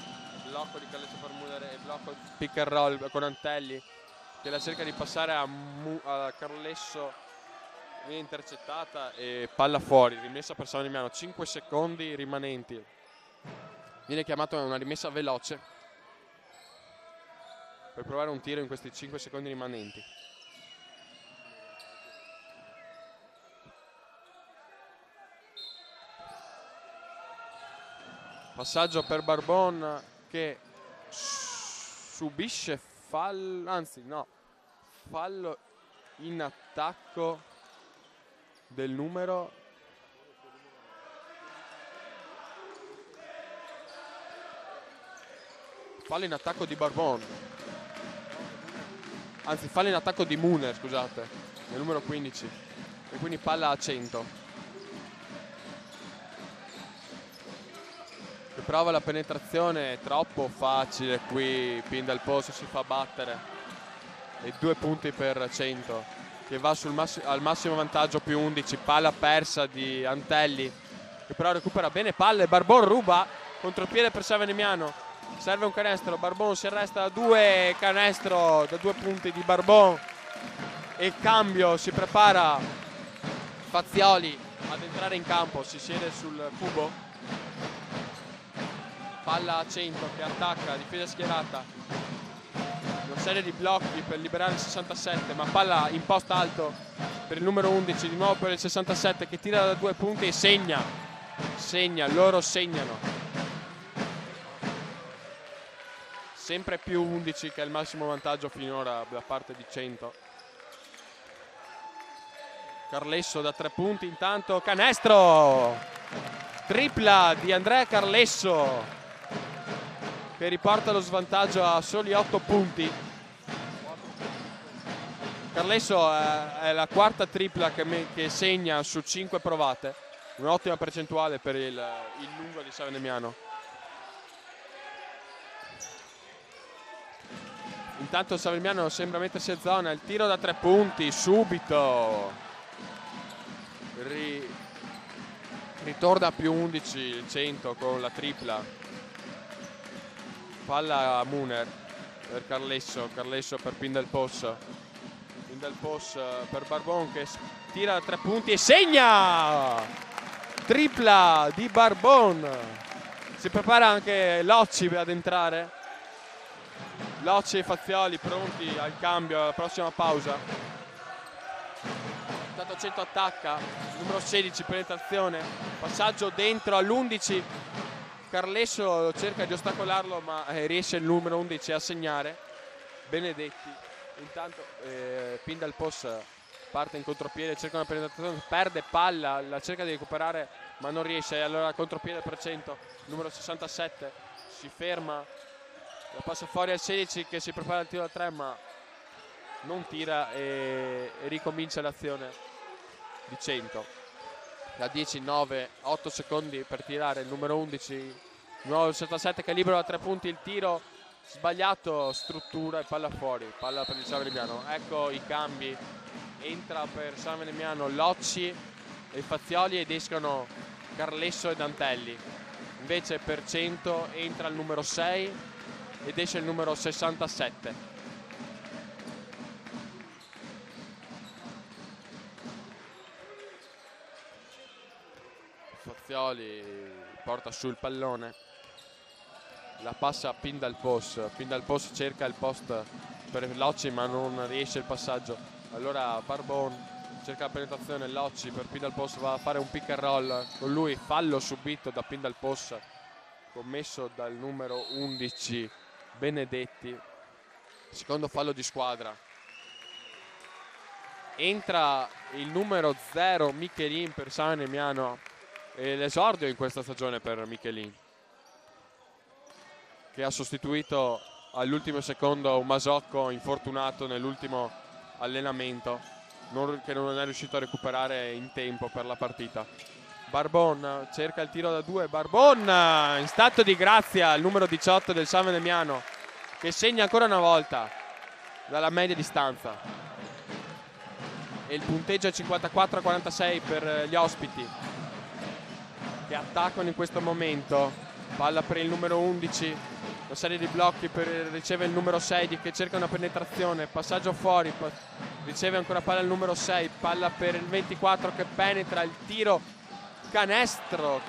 blocco di Carlesso per Muner e blocco pick and roll con Antelli che la cerca di passare a Carlesso, viene intercettata e palla fuori, rimessa per San Venemiano. 5 secondi rimanenti, viene chiamata una rimessa veloce per provare un tiro in questi 5 secondi rimanenti. Passaggio per Barbon che subisce fallo in attacco del numero fallo in attacco di Barbon, anzi fallo in attacco di Muner, scusate, nel numero 15, e quindi palla a 100. Che prova la penetrazione, è troppo facile qui, pin dal posto, si fa battere, e 2 punti per 100, che va al massimo vantaggio, più 11. Palla persa di Antelli, che però recupera bene palle. Barbon ruba, contropiede per Savenemiano, serve un canestro, Barbon si arresta da 2, canestro da 2 punti di Barbon, e il cambio, si prepara Fazioli ad entrare in campo, si siede sul cubo. Palla a 100 che attacca, difesa schierata, una serie di blocchi per liberare il 67, ma palla in post alto per il numero 11, di nuovo per il 67, che tira da 2 punti e segna, loro segnano. Sempre più 11, che è il massimo vantaggio finora da parte di 100. Carlesso da 3 punti, intanto canestro, tripla di Andrea Carlesso, che riporta lo svantaggio a soli 8 punti. Carlesso è la quarta tripla che segna su 5 provate, un'ottima percentuale per il lungo di Savenemiano. Intanto Savenemiano sembra mettersi a zona, il tiro da 3 punti subito, ritorna a più 11 il 100 con la tripla. Palla a Muner per Carlesso per pin del post per Barbon, che tira da 3 punti e segna, tripla di Barbon. Si prepara anche Locci ad entrare, Locci e Fazioli pronti al cambio alla prossima pausa. Intanto 100 attacca, numero 16 penetrazione, passaggio dentro all'11, Carlesso cerca di ostacolarlo, ma riesce il numero 11 a segnare, Benedetti. Intanto pin dal post, parte in contropiede, cerca una penetrazione, perde palla, la cerca di recuperare ma non riesce, allora contropiede per 100, numero 67 si ferma, la passa fuori al 16 che si prepara il tiro da 3 ma non tira, e ricomincia l'azione di 100. Da 10, 9, 8 secondi per tirare il numero 11, nuovo 77 che libera da 3 punti, il tiro sbagliato, struttura e palla fuori, palla per il Savenemiano. Ecco i cambi, entra per Savenemiano Locci e Fazioli ed escono Carlesso e Dantelli. Invece per 100 entra il numero 6 ed esce il numero 67. Fazioli porta su il pallone, la passa a pin dal post cerca il post per Locci ma non riesce il passaggio, allora Barbon cerca la penetrazione, Locci per pin dal post va a fare un pick and roll con lui, fallo subito da pin dal post commesso dal numero 11 Benedetti, secondo fallo di squadra. Entra il numero 0 Michelin per Savenemiano, e l'esordio in questa stagione per Michelin, che ha sostituito all'ultimo secondo un Masocco infortunato nell'ultimo allenamento, che non è riuscito a recuperare in tempo per la partita. Barbon cerca il tiro da 2, Barbon in stato di grazia, il numero 18 del Savenemiano, che segna ancora una volta dalla media distanza, e il punteggio è 54-46 per gli ospiti, che attaccano in questo momento. Palla per il numero 11, una serie di blocchi riceve il numero 6 che cerca una penetrazione, passaggio fuori, riceve ancora palla il numero 6, palla per il 24 che penetra, il tiro, canestro,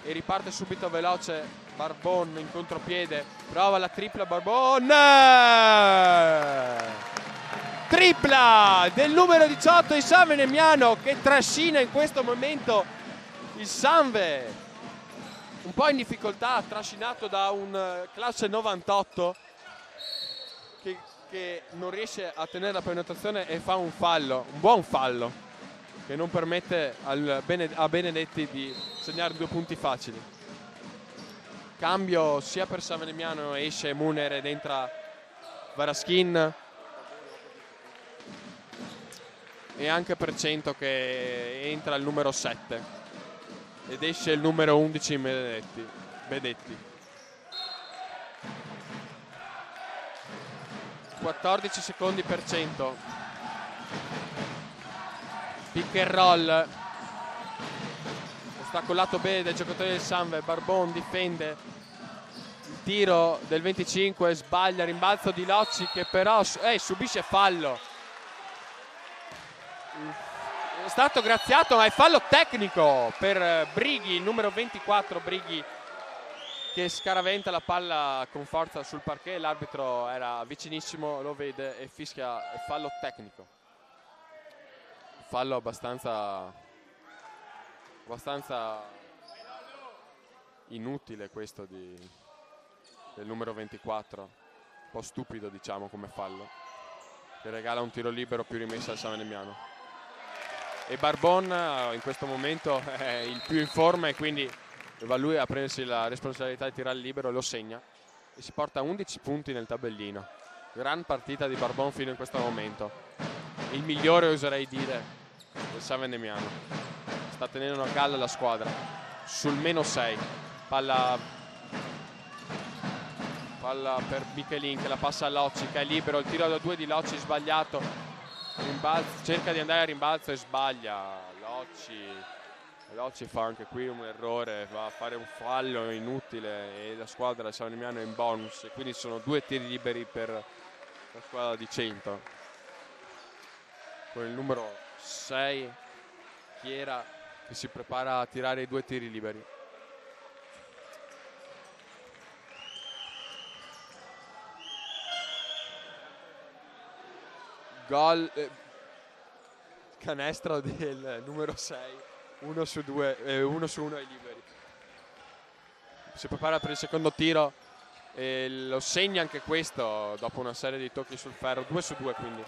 e riparte subito veloce Barbon in contropiede, prova la tripla Barbon, tripla del numero 18 il Savenemiano, che trascina in questo momento il Sanve un po' in difficoltà, trascinato da un classe 98 che non riesce a tenere la penetrazione e fa un fallo, un buon fallo, che non permette a Benedetti di segnare 2 punti facili. cambio sia per Savignano, esce Muner ed entra Varaskin, e anche per 100 che entra il numero 7 ed esce il numero 11 Bedetti. 14 secondi per 100. Pick and roll, ostacolato bene dai giocatori del Sanve. Barbon difende il tiro del 25, sbaglia, rimbalzo di Locci che però subisce fallo. È stato graziato, ma è fallo tecnico per Brighi, il numero 24 Brighi, che scaraventa la palla con forza sul parquet. L'arbitro era vicinissimo, lo vede e fischia fallo tecnico. Fallo abbastanza inutile questo del numero 24, un po' stupido diciamo come fallo, che regala un tiro libero più rimessa al Savignano. E Barbon in questo momento è il più in forma e quindi va lui a prendersi la responsabilità di tirare libero, lo segna e si porta a 11 punti nel tabellino. Gran partita di Barbon fino in questo momento, il migliore oserei dire del Savignano. Sta tenendo a galla la squadra sul meno 6. Palla per Michelin che la passa a Locci che è libero, il tiro da 2 di Locci sbagliato, cerca di andare a rimbalzo e sbaglia. Locci fa anche qui un errore, va a fare un fallo inutile e la squadra del Savignano è in bonus, e quindi sono 2 tiri liberi per la squadra di 100 con il numero 6 Chiera che si prepara a tirare i 2 tiri liberi. Gol, canestro del numero 6, 1 su 2, 1 su 1 ai liberi. Si prepara per il secondo tiro e lo segna anche questo dopo una serie di tocchi sul ferro, 2 su 2 quindi.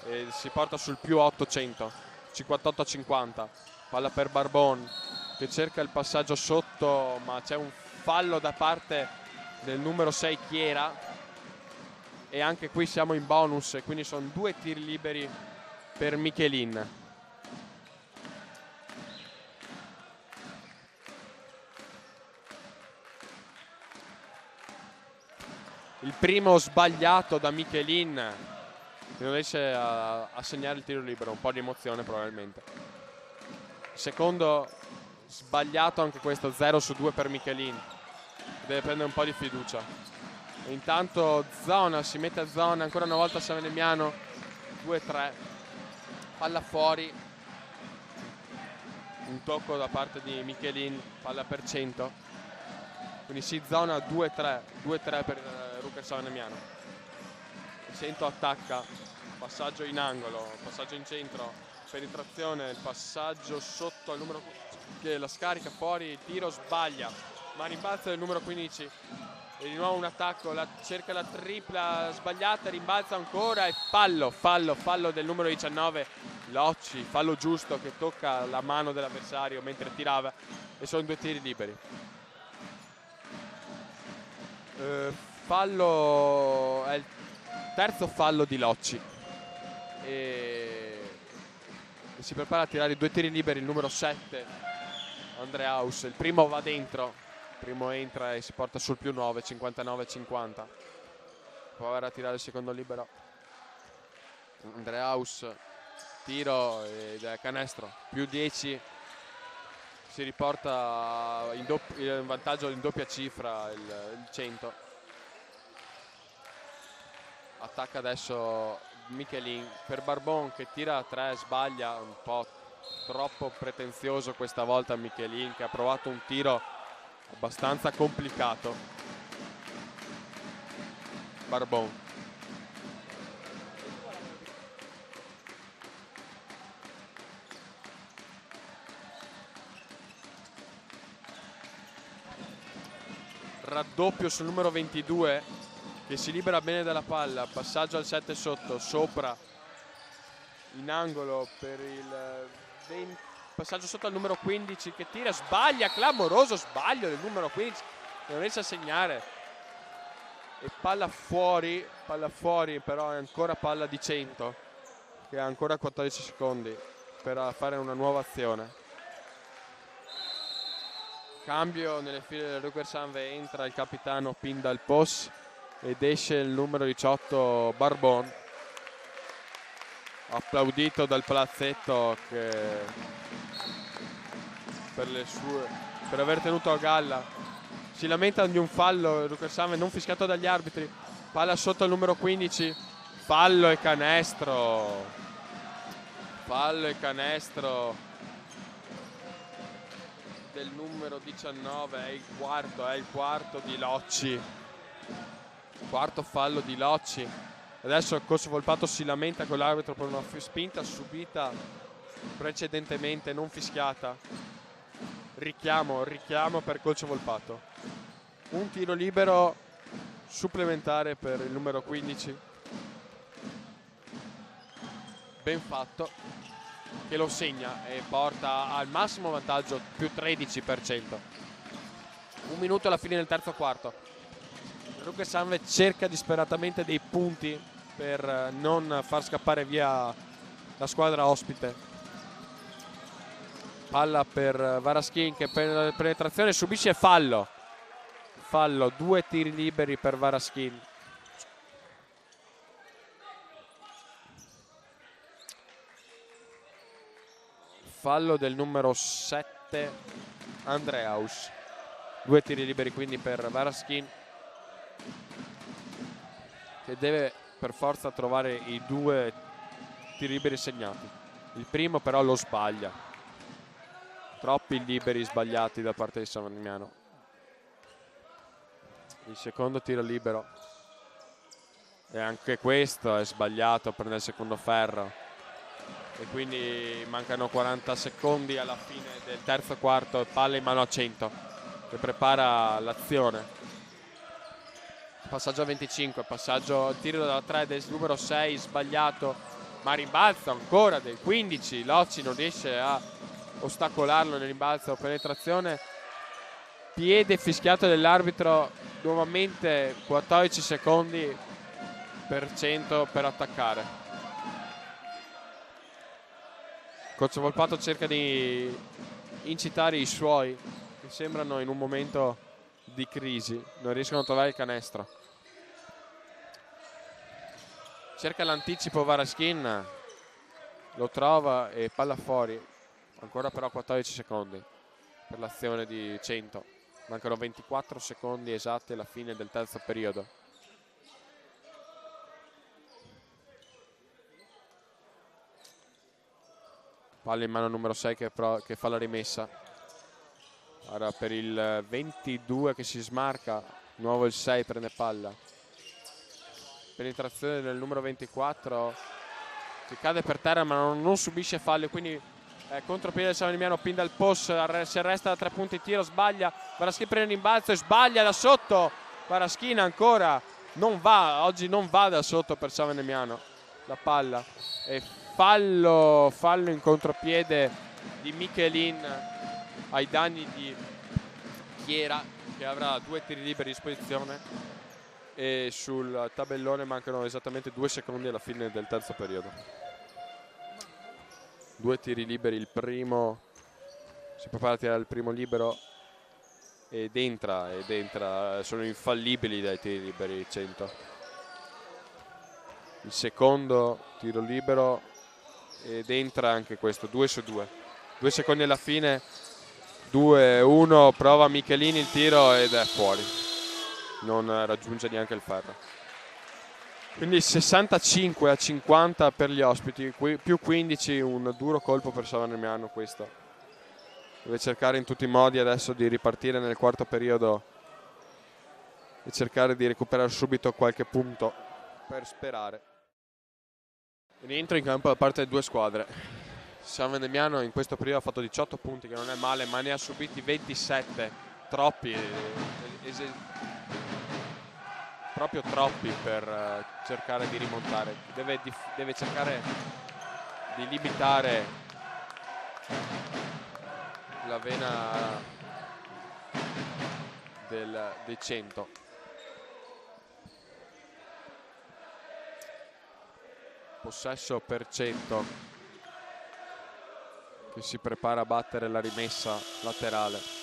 E si porta sul più 800, 58-50. Palla per Barbon che cerca il passaggio sotto, ma c'è un fallo da parte del numero 6 Chiera. E anche qui siamo in bonus, quindi sono 2 tiri liberi per Michelin. Il primo sbagliato da Michelin, che non riesce a segnare il tiro libero, un po' di emozione probabilmente. Secondo sbagliato anche questo, 0 su 2 per Michelin, deve prendere un po' di fiducia. E intanto zona, si mette a zona ancora una volta Savignano, 2-3, palla fuori, un tocco da parte di Michelin, palla per 100, quindi si zona 2-3 per Rucker Savignano. 100 attacca, passaggio in angolo, passaggio in centro, penetrazione, il passaggio sotto al numero che la scarica fuori, il tiro sbaglia, ma rimbalza del numero 15. E di nuovo un attacco, cerca la tripla sbagliata, rimbalza ancora e fallo del numero 19 Locci, fallo giusto che tocca la mano dell'avversario mentre tirava e sono 2 tiri liberi. Fallo, è il terzo fallo di Locci e si prepara a tirare 2 tiri liberi il numero 7 Andreaus. Il primo va dentro, primo entra e si porta sul più 9, 59-50. Può andare a tirare il secondo libero Andreaus, tiro ed è canestro, più 10, si riporta in vantaggio in doppia cifra il 100. Attacca adesso Michelin per Barbon che tira a 3, sbaglia, un po' troppo pretenzioso questa volta Michelin, che ha provato un tiro abbastanza complicato. Barbon raddoppio sul numero 22 che si libera bene dalla palla, passaggio al 7 sotto, sopra in angolo per il 20, passaggio sotto al numero 15 che tira, sbaglia, clamoroso sbaglio del numero 15 non riesce a segnare. E palla fuori, però è ancora palla di 100, che ha ancora 14 secondi per fare una nuova azione. Cambio nelle file del Rukersanve, entra il capitano Pindal Pos ed esce il numero 18 Barbon, applaudito dal palazzetto per aver tenuto a galla. Si lamentano di un fallo, il Rukersanve non fischiato dagli arbitri, palla sotto al numero 15, fallo e canestro del numero 19, è il quarto di Locci, quarto fallo di Locci. Adesso il coach Volpato si lamenta con l'arbitro per una spinta subita precedentemente non fischiata. Richiamo per coach Volpato. Un tiro libero supplementare per il numero 15, ben fatto, che lo segna e porta al massimo vantaggio più 13%. Un minuto alla fine del terzo quarto. Rukersanve cerca disperatamente dei punti per non far scappare via la squadra ospite. Palla per Varaskin che per la penetrazione subisce fallo. 2 tiri liberi per Varaskin. Fallo del numero 7 Andreaus. 2 tiri liberi quindi per Varaskin, che deve per forza trovare i 2 tiri liberi segnati. Il primo però lo sbaglia. Troppi liberi sbagliati da parte di San Damiano. Il secondo tiro libero, e anche questo è sbagliato, prende il secondo ferro, e quindi mancano 40 secondi alla fine del terzo quarto. Palla in mano a 100 che prepara l'azione. Passaggio a 25, passaggio, tiro da 3 del numero 6 sbagliato, ma rimbalzo ancora del 15. Locci non riesce a ostacolarlo nel rimbalzo, penetrazione, piede fischiato dell'arbitro. Nuovamente 14 secondi per 100 per attaccare. Coach Volpato cerca di incitare i suoi, che sembrano in un momento di crisi, non riescono a trovare il canestro. Cerca l'anticipo Varaskin, lo trova e palla fuori. Ancora però 14 secondi per l'azione di 100. Mancano 24 secondi esatti alla fine del terzo periodo. Palla in mano numero 6 che fa la rimessa. Ora per il 22 che si smarca, nuovo il 6 prende palla. Penetrazione del numero 24 che cade per terra ma non subisce fallo, quindi contropiede del San Damiano. Pindal Pos si arresta da 3 punti, tiro, sbaglia. Varaskin prende il rimbalzo e sbaglia da sotto. Varaskin ancora non va, oggi non va da sotto per San Damiano la palla, e fallo in contropiede di Michelin ai danni di Chiera, che avrà 2 tiri liberi a disposizione, e sul tabellone mancano esattamente 2 secondi alla fine del terzo periodo. 2 tiri liberi, il primo si prepara a tirare il primo libero ed entra, sono infallibili dai tiri liberi 100. Il secondo tiro libero ed entra anche questo, 2 su 2. 2 secondi alla fine, 2-1, prova Michelini il tiro ed è fuori, non raggiunge neanche il ferro. Quindi 65-50 per gli ospiti, più 15, un duro colpo per San Damiano questo. Deve cercare in tutti i modi adesso di ripartire nel quarto periodo e cercare di recuperare subito qualche punto per sperare. Rientro in campo da parte delle due squadre. San Damiano in questo periodo ha fatto 18 punti, che non è male, ma ne ha subiti 27, troppi. Proprio troppi per cercare di rimontare. Deve cercare di limitare la vena dei 100. Possesso per 100, che si prepara a battere la rimessa laterale.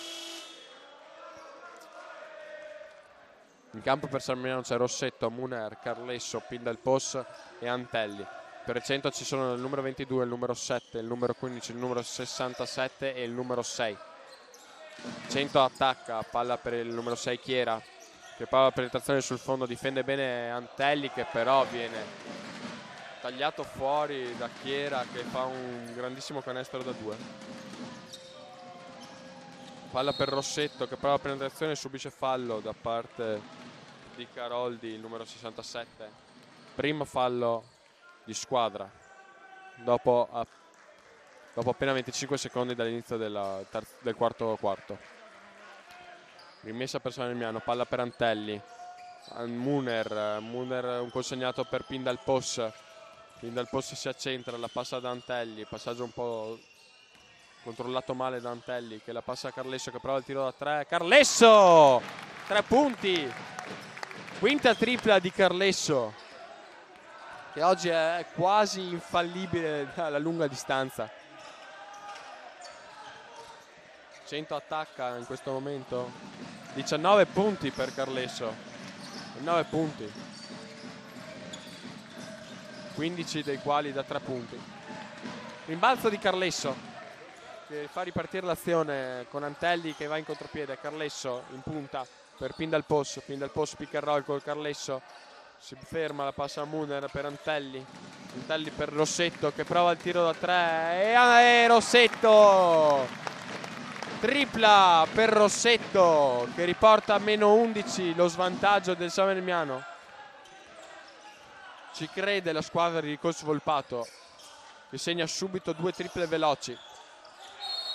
In campo per San Milano c'è Rossetto, Muner, Carlesso, Pindalpos e Antelli. Per il 100 ci sono il numero 22, il numero 7, il numero 15, il numero 67 e il numero 6. 100 attacca, palla per il numero 6 Chiera, che palla la penetrazione sul fondo, difende bene Antelli, che però viene tagliato fuori da Chiera, che fa un grandissimo canestro da 2. Palla per Rossetto, che prova la penetrazione e subisce fallo da parte di Caroldi, il numero 67. Primo fallo di squadra dopo appena 25 secondi dall'inizio del quarto. Rimessa per San Milano, palla per Antelli, Muner un consegnato per Pindalpos si accentra, la passa da Antelli, passaggio un po' controllato male da Antelli, che la passa a Carlesso, che prova il tiro da 3. Carlesso! 3 punti! Quinta tripla di Carlesso, che oggi è quasi infallibile dalla lunga distanza. 100 attacca in questo momento. 19 punti per Carlesso. 9 punti. 15 dei quali da 3 punti. Rimbalzo di Carlesso, che fa ripartire l'azione con Antelli che va in contropiede. Carlesso in punta per Pindalpos pick and roll col Carlesso, si ferma, la passa a Muner per Antelli per Rossetto, che prova il tiro da 3 e Rossetto! Tripla per Rossetto, che riporta a meno 11 lo svantaggio del San Milano. Ci crede la squadra di coach Volpato, che segna subito 2 triple veloci.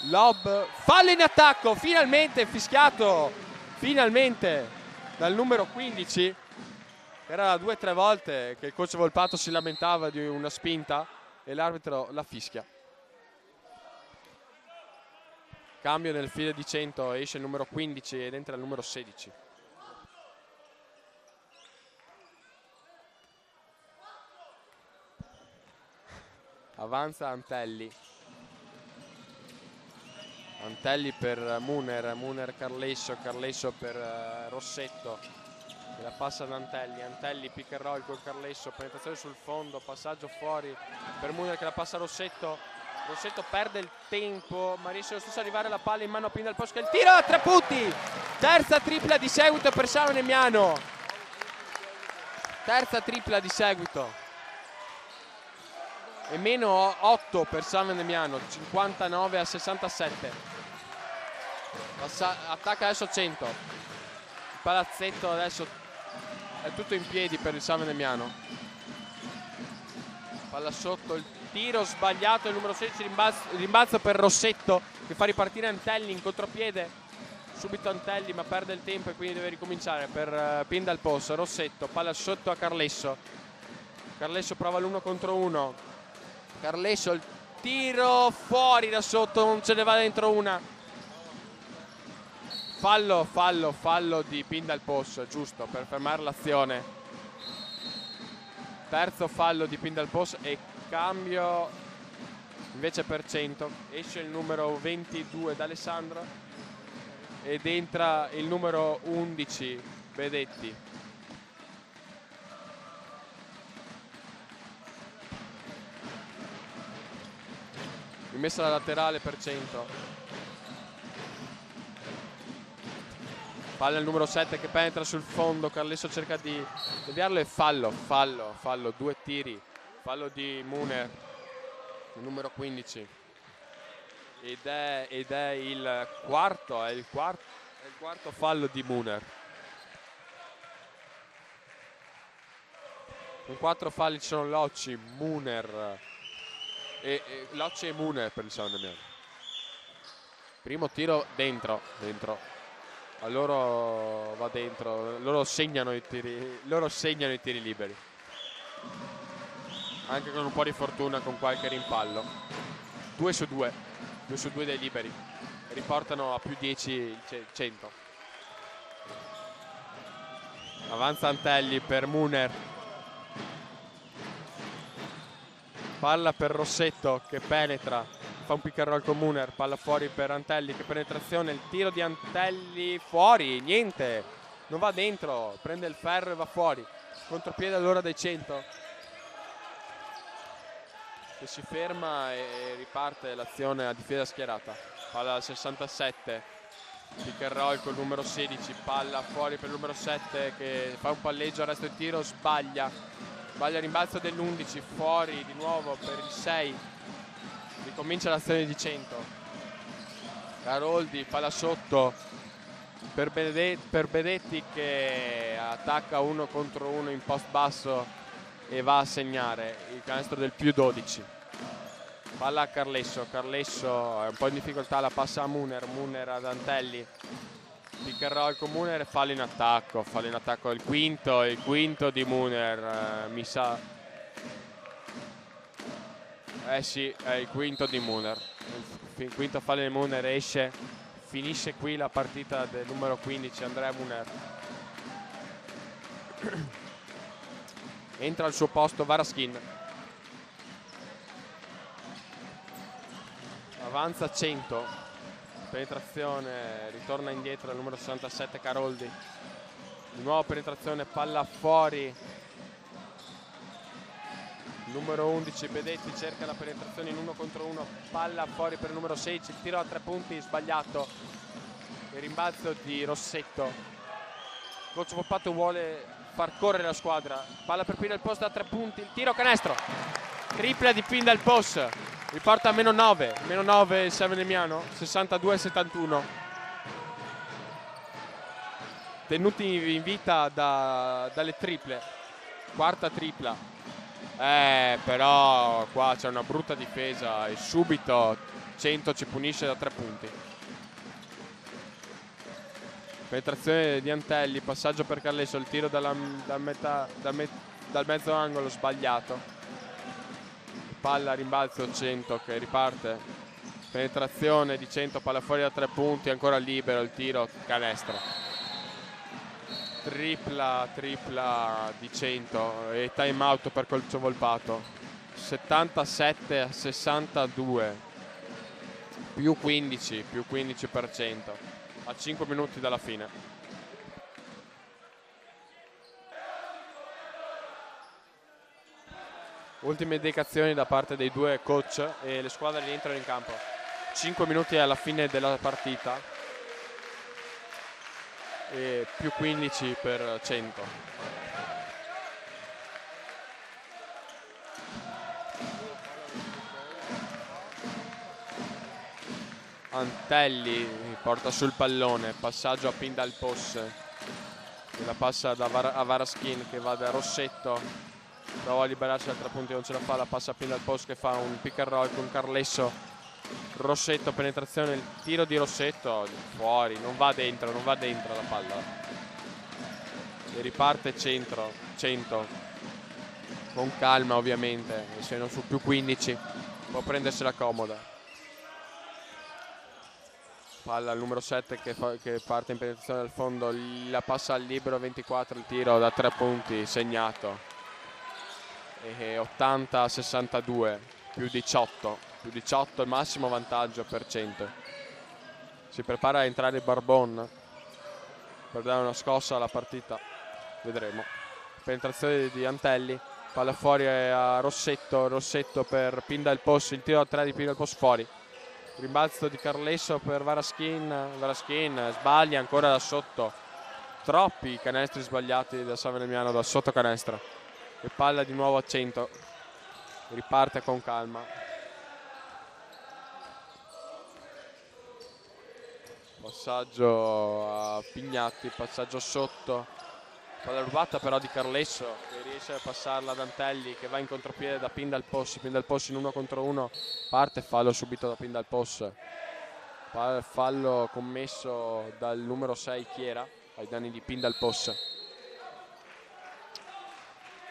Lob, fallo in attacco, finalmente fischiato, finalmente dal numero 15. Era 2 o 3 volte che il coach Volpato si lamentava di una spinta e l'arbitro la fischia. Cambio nel filo di 100, esce il numero 15 ed entra il numero 16. Avanza Antelli per Muner Carlesso per Rossetto, che la passa ad Antelli pick and roll col Carlesso, penetrazione sul fondo, passaggio fuori per Muner, che la passa a Rossetto perde il tempo, ma riesce lo stesso ad arrivare la palla in mano a Pindalpos, che il tiro a 3 punti. Terza tripla di seguito per San Milano, e meno 8 per San Milano, 59 a 67. Attacca adesso 100. Il palazzetto adesso è tutto in piedi per il San Milano. Palla sotto, il tiro sbagliato, il numero 16, rimbalzo per Rossetto, che fa ripartire Antelli in contropiede. Subito Antelli, ma perde il tempo e quindi deve ricominciare per Pindalpos. Rossetto, palla sotto a Carlesso prova l'1 contro 1. Carlesso, il tiro fuori da sotto, non ce ne va dentro una. Fallo di Pindalpos, giusto, per fermare l'azione. Terzo fallo di Pindalpos e cambio invece per 100. Esce il numero 22 d'Alessandro ed entra il numero 11 Bedetti. Rimessa la laterale per 100. Palla il numero 7 che penetra sul fondo, Carlesso cerca di deviarlo e fallo, 2 tiri, fallo di Muner, il numero 15. Ed è il quarto fallo di Muner. Con 4 falli ci sono Locci, Muner Locci e Muner per il San Milano. Primo tiro dentro. A loro va dentro, loro segnano i tiri liberi. Anche con un po' di fortuna, con qualche rimpallo. 2 su 2 dei liberi. Riportano a più 10 il 100. Avanza Antelli per Muner. Palla per Rossetto che penetra, fa un pick and roll con Muner, palla fuori per Antelli, che penetrazione, il tiro di Antelli fuori, niente, non va dentro, prende il ferro e va fuori. Contropiede allora dai 100, che si ferma e riparte l'azione a difesa schierata. Palla al 67, pick and roll col numero 16, palla fuori per il numero 7 che fa un palleggio, arresto il tiro, sbaglia il rimbalzo dell'11, fuori di nuovo per il 6, ricomincia l'azione di 100. Caroldi, palla sotto per Benedetti che attacca 1 contro 1 in post basso e va a segnare il canestro del più 12. Palla a Carlesso è un po' in difficoltà, la passa a Muner ad Antelli, pick and roll con Muner e fallo in attacco il quinto di Muner, mi sa, sì, è il quinto di Muner, il quinto fallo di Muner, esce, finisce qui la partita del numero 15 Andrea Muner. Entra al suo posto Varaskin. Avanza 100, penetrazione, ritorna indietro al numero 67 Caroldi, di nuovo penetrazione, palla fuori, numero 11 Benedetti cerca la penetrazione in 1 contro 1, palla fuori per il numero 16, il tiro a 3 punti sbagliato, il rimbalzo di Rossetto. Il coach Volpato vuole far correre la squadra, palla per Pindal Post a 3 punti, il tiro canestro, tripla di Pindal Post, riporta a meno 9 il Seven Emiliano, 62-71. Tenuti in vita dalle triple, quarta tripla, però qua c'è una brutta difesa e subito 100 ci punisce da 3 punti. Penetrazione di Antelli, passaggio per Carlesso, il tiro dal mezzo angolo sbagliato. Palla rimbalzo 100 che riparte, penetrazione di 100, palla fuori da 3 punti, ancora libero il tiro, canestro. Tripla di 100 e time out per Coach Volpato. 77-62, più 15% a 5 minuti dalla fine. Ultime indicazioni da parte dei due coach e le squadre rientrano in campo. 5 minuti alla fine della partita e più 15 per 100. Antelli porta sul pallone, passaggio a Pindal Post, che la passa a Varaskin che va da Rossetto. Prova a liberarsi da 3 punti, non ce la fa, la passa a Pindal Post che fa un pick and roll con Carlesso. Rossetto, penetrazione, il tiro di Rossetto fuori, non va dentro la palla. E riparte 100 con calma ovviamente, se non su più 15 può prendersela comoda. Palla al numero 7 che parte in penetrazione dal fondo, la passa al libero 24, il tiro da 3 punti segnato. E 80-62, più 18 il massimo vantaggio per 100. Si prepara a entrare Barbon per dare una scossa alla partita, vedremo. Penetrazione di Antelli, palla fuori a Rossetto per Pindal Post, il tiro a 3 di Pindal Post fuori. Rimbalzo di Carlesso per Varaskin sbaglia ancora da sotto, troppi canestri sbagliati da Seven Emiliano da sotto canestro. E palla di nuovo a 100, riparte con calma. Passaggio a Pignatti, passaggio sotto, palla rubata però di Carlesso che riesce a passarla ad Antelli che va in contropiede da Pindal Post in 1 contro 1, parte fallo subito da Pindal Post, fallo commesso dal numero 6 Chiera ai danni di Pindal Post.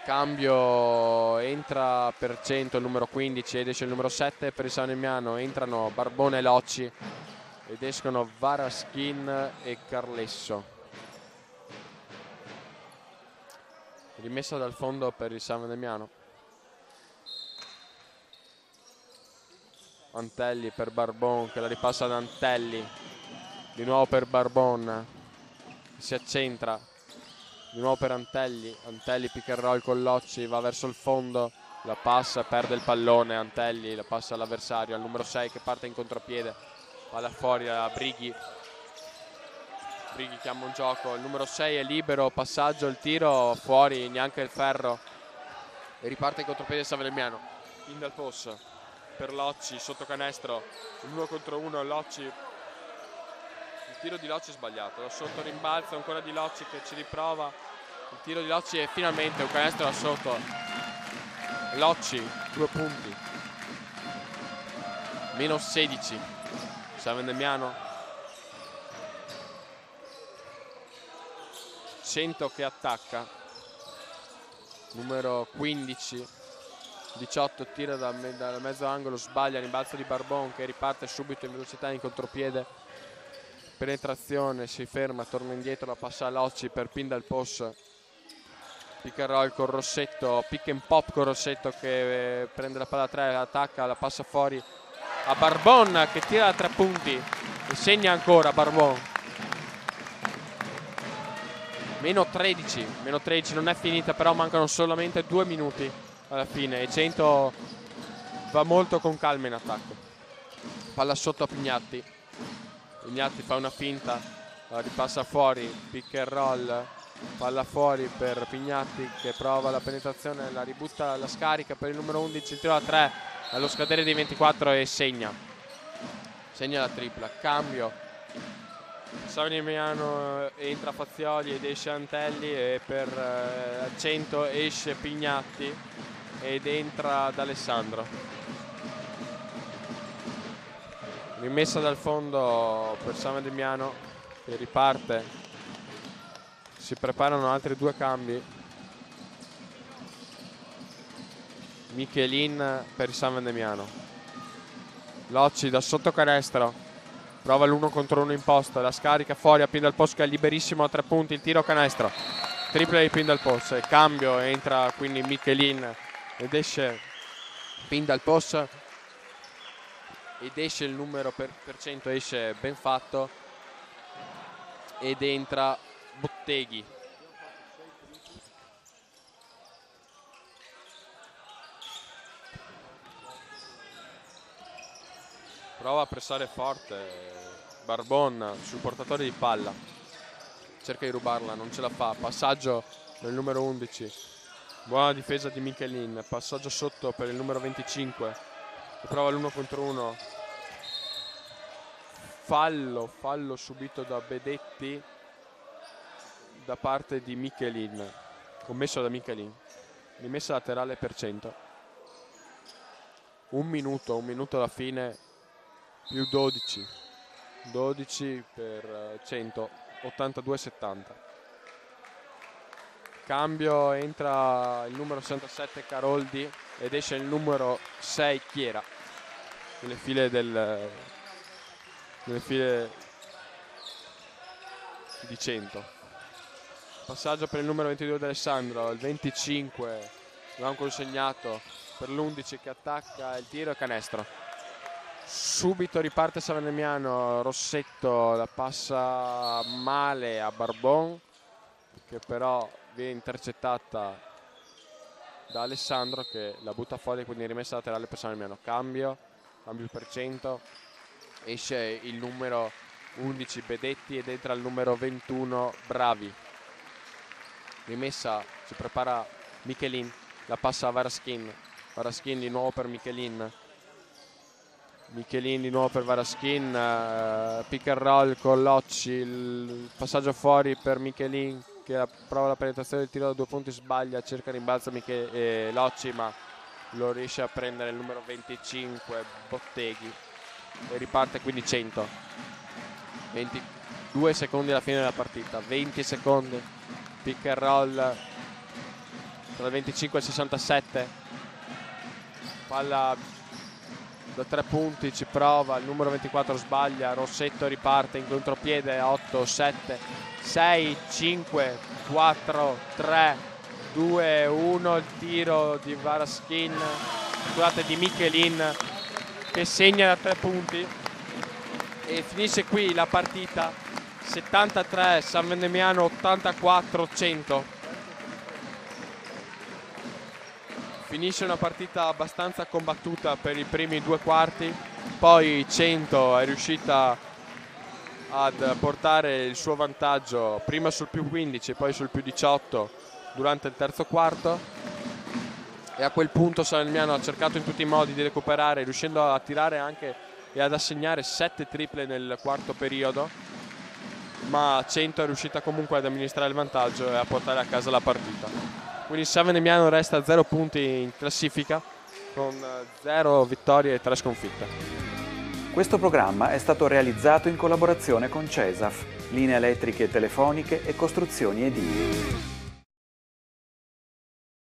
Cambio, entra per 100 il numero 15 ed esce il numero 7 per il Seven Emiliano, entrano Barbone e Locci ed escono Varaskin e Carlesso. Rimessa dal fondo per il San Damiano. Antelli per Barbon che la ripassa ad Antelli. Di nuovo per Barbon. Si accentra. Di nuovo per Antelli. Antelli pick and roll con Locci. Va verso il fondo. La passa, perde il pallone. Antelli la passa all'avversario. Al numero 6 che parte in contropiede. Palla fuori a Brighi. Brighi chiama un gioco. Il numero 6 è libero. Passaggio, il tiro. Fuori, neanche il ferro. E riparte in contropiede Savelmiano. In dal post per Locci sotto canestro. 1 contro 1. Locci. Il tiro di Locci è sbagliato. Da sotto rimbalzo ancora di Locci che ci riprova. Il tiro di Locci è finalmente un canestro da sotto. Locci 2 punti. Meno 16. San Damiano 100 che attacca. Numero 15. 18 tira da mezzo angolo, sbaglia, rimbalzo di Barbon che riparte subito in velocità in contropiede. Penetrazione, si ferma, torna indietro, la passa a Locci per pin dal post. Pick and roll con Rossetto, pick and pop con Rossetto che prende la palla a 3, attacca, la passa fuori a Barbon che tira da 3 punti e segna ancora Barbon. Meno 13, non è finita, però mancano solamente 2 minuti alla fine e 100 va molto con calma in attacco. Palla sotto a Pignatti. Pignatti fa una finta, la ripassa fuori, pick and roll, palla fuori per Pignatti che prova la penetrazione, la ributta, la scarica per il numero 11, il tiro da 3 allo scadere dei 24 e segna la tripla. Cambio. Savignano entra Fazioli ed esce Antelli e per 100 esce Pignatti ed entra D'Alessandro. Rimessa dal fondo per San Damiano che riparte. Si preparano altri 2 cambi. Michelin per il San Damiano. Locci da sotto canestro. Prova l'1 contro 1 in posta, la scarica fuori a pin dal post che è liberissimo a 3 punti, il tiro canestro. Tripla di pin dal post, il cambio, entra quindi Michelin ed esce pin dal post ed esce il numero per cento, esce ben fatto ed entra Botteghi. Prova a pressare forte Barbon sul portatore di palla, cerca di rubarla, non ce la fa. Passaggio del numero 11, buona difesa di Michelin, passaggio sotto per il numero 25 che prova l'1 contro 1. Fallo subito da Bedetti da parte di Michelin, commesso da Michelin. Rimessa laterale per 100. Un minuto alla fine, più 12 per 100, 82-70. Cambio, entra il numero 67 Caroldi ed esce il numero 6 Chiera nelle file di 100. Passaggio per il numero 22 di Alessandro, il 25 lo ha consegnato per l'11 che attacca, il tiro e canestro. Subito riparte Savignano, Rossetto la passa male a Barbon che però viene intercettata da Alessandro che la butta fuori, quindi rimessa laterale per Savignano. Cambio per 100, esce il numero 11 Bedetti ed entra il numero 21 Bravi. Rimessa, si prepara Michelin, la passa a Varaschin di nuovo per Michelin di nuovo per Varaschin, pick and roll con Locci, il passaggio fuori per Michelin che prova la penetrazione del tiro da 2 punti, sbaglia, cerca rimbalzo Locci ma lo riesce a prendere il numero 25 Botteghi e riparte quindi 100. 22 secondi alla fine della partita, 20 secondi, pick and roll tra il 25 e il 67, palla da 3 punti, ci prova, il numero 24 sbaglia, Rossetto riparte in contropiede, 8, 7, 6, 5, 4, 3, 2-1 il tiro di Michelin che segna da 3 punti e finisce qui la partita 73 San Vendemiano 84 100. Finisce una partita abbastanza combattuta per i primi 2 quarti, poi 100 è riuscita ad portare il suo vantaggio prima sul più 15 e poi sul più 18 durante il terzo quarto, e a quel punto San Vendemiano ha cercato in tutti i modi di recuperare, riuscendo a tirare anche e ad assegnare 7 triple nel quarto periodo, ma 100 è riuscita comunque ad amministrare il vantaggio e a portare a casa la partita. Quindi San Vendemiano resta a 0 punti in classifica con 0 vittorie e 3 sconfitte. Questo programma è stato realizzato in collaborazione con CESAF, linee elettriche e telefoniche e costruzioni edili.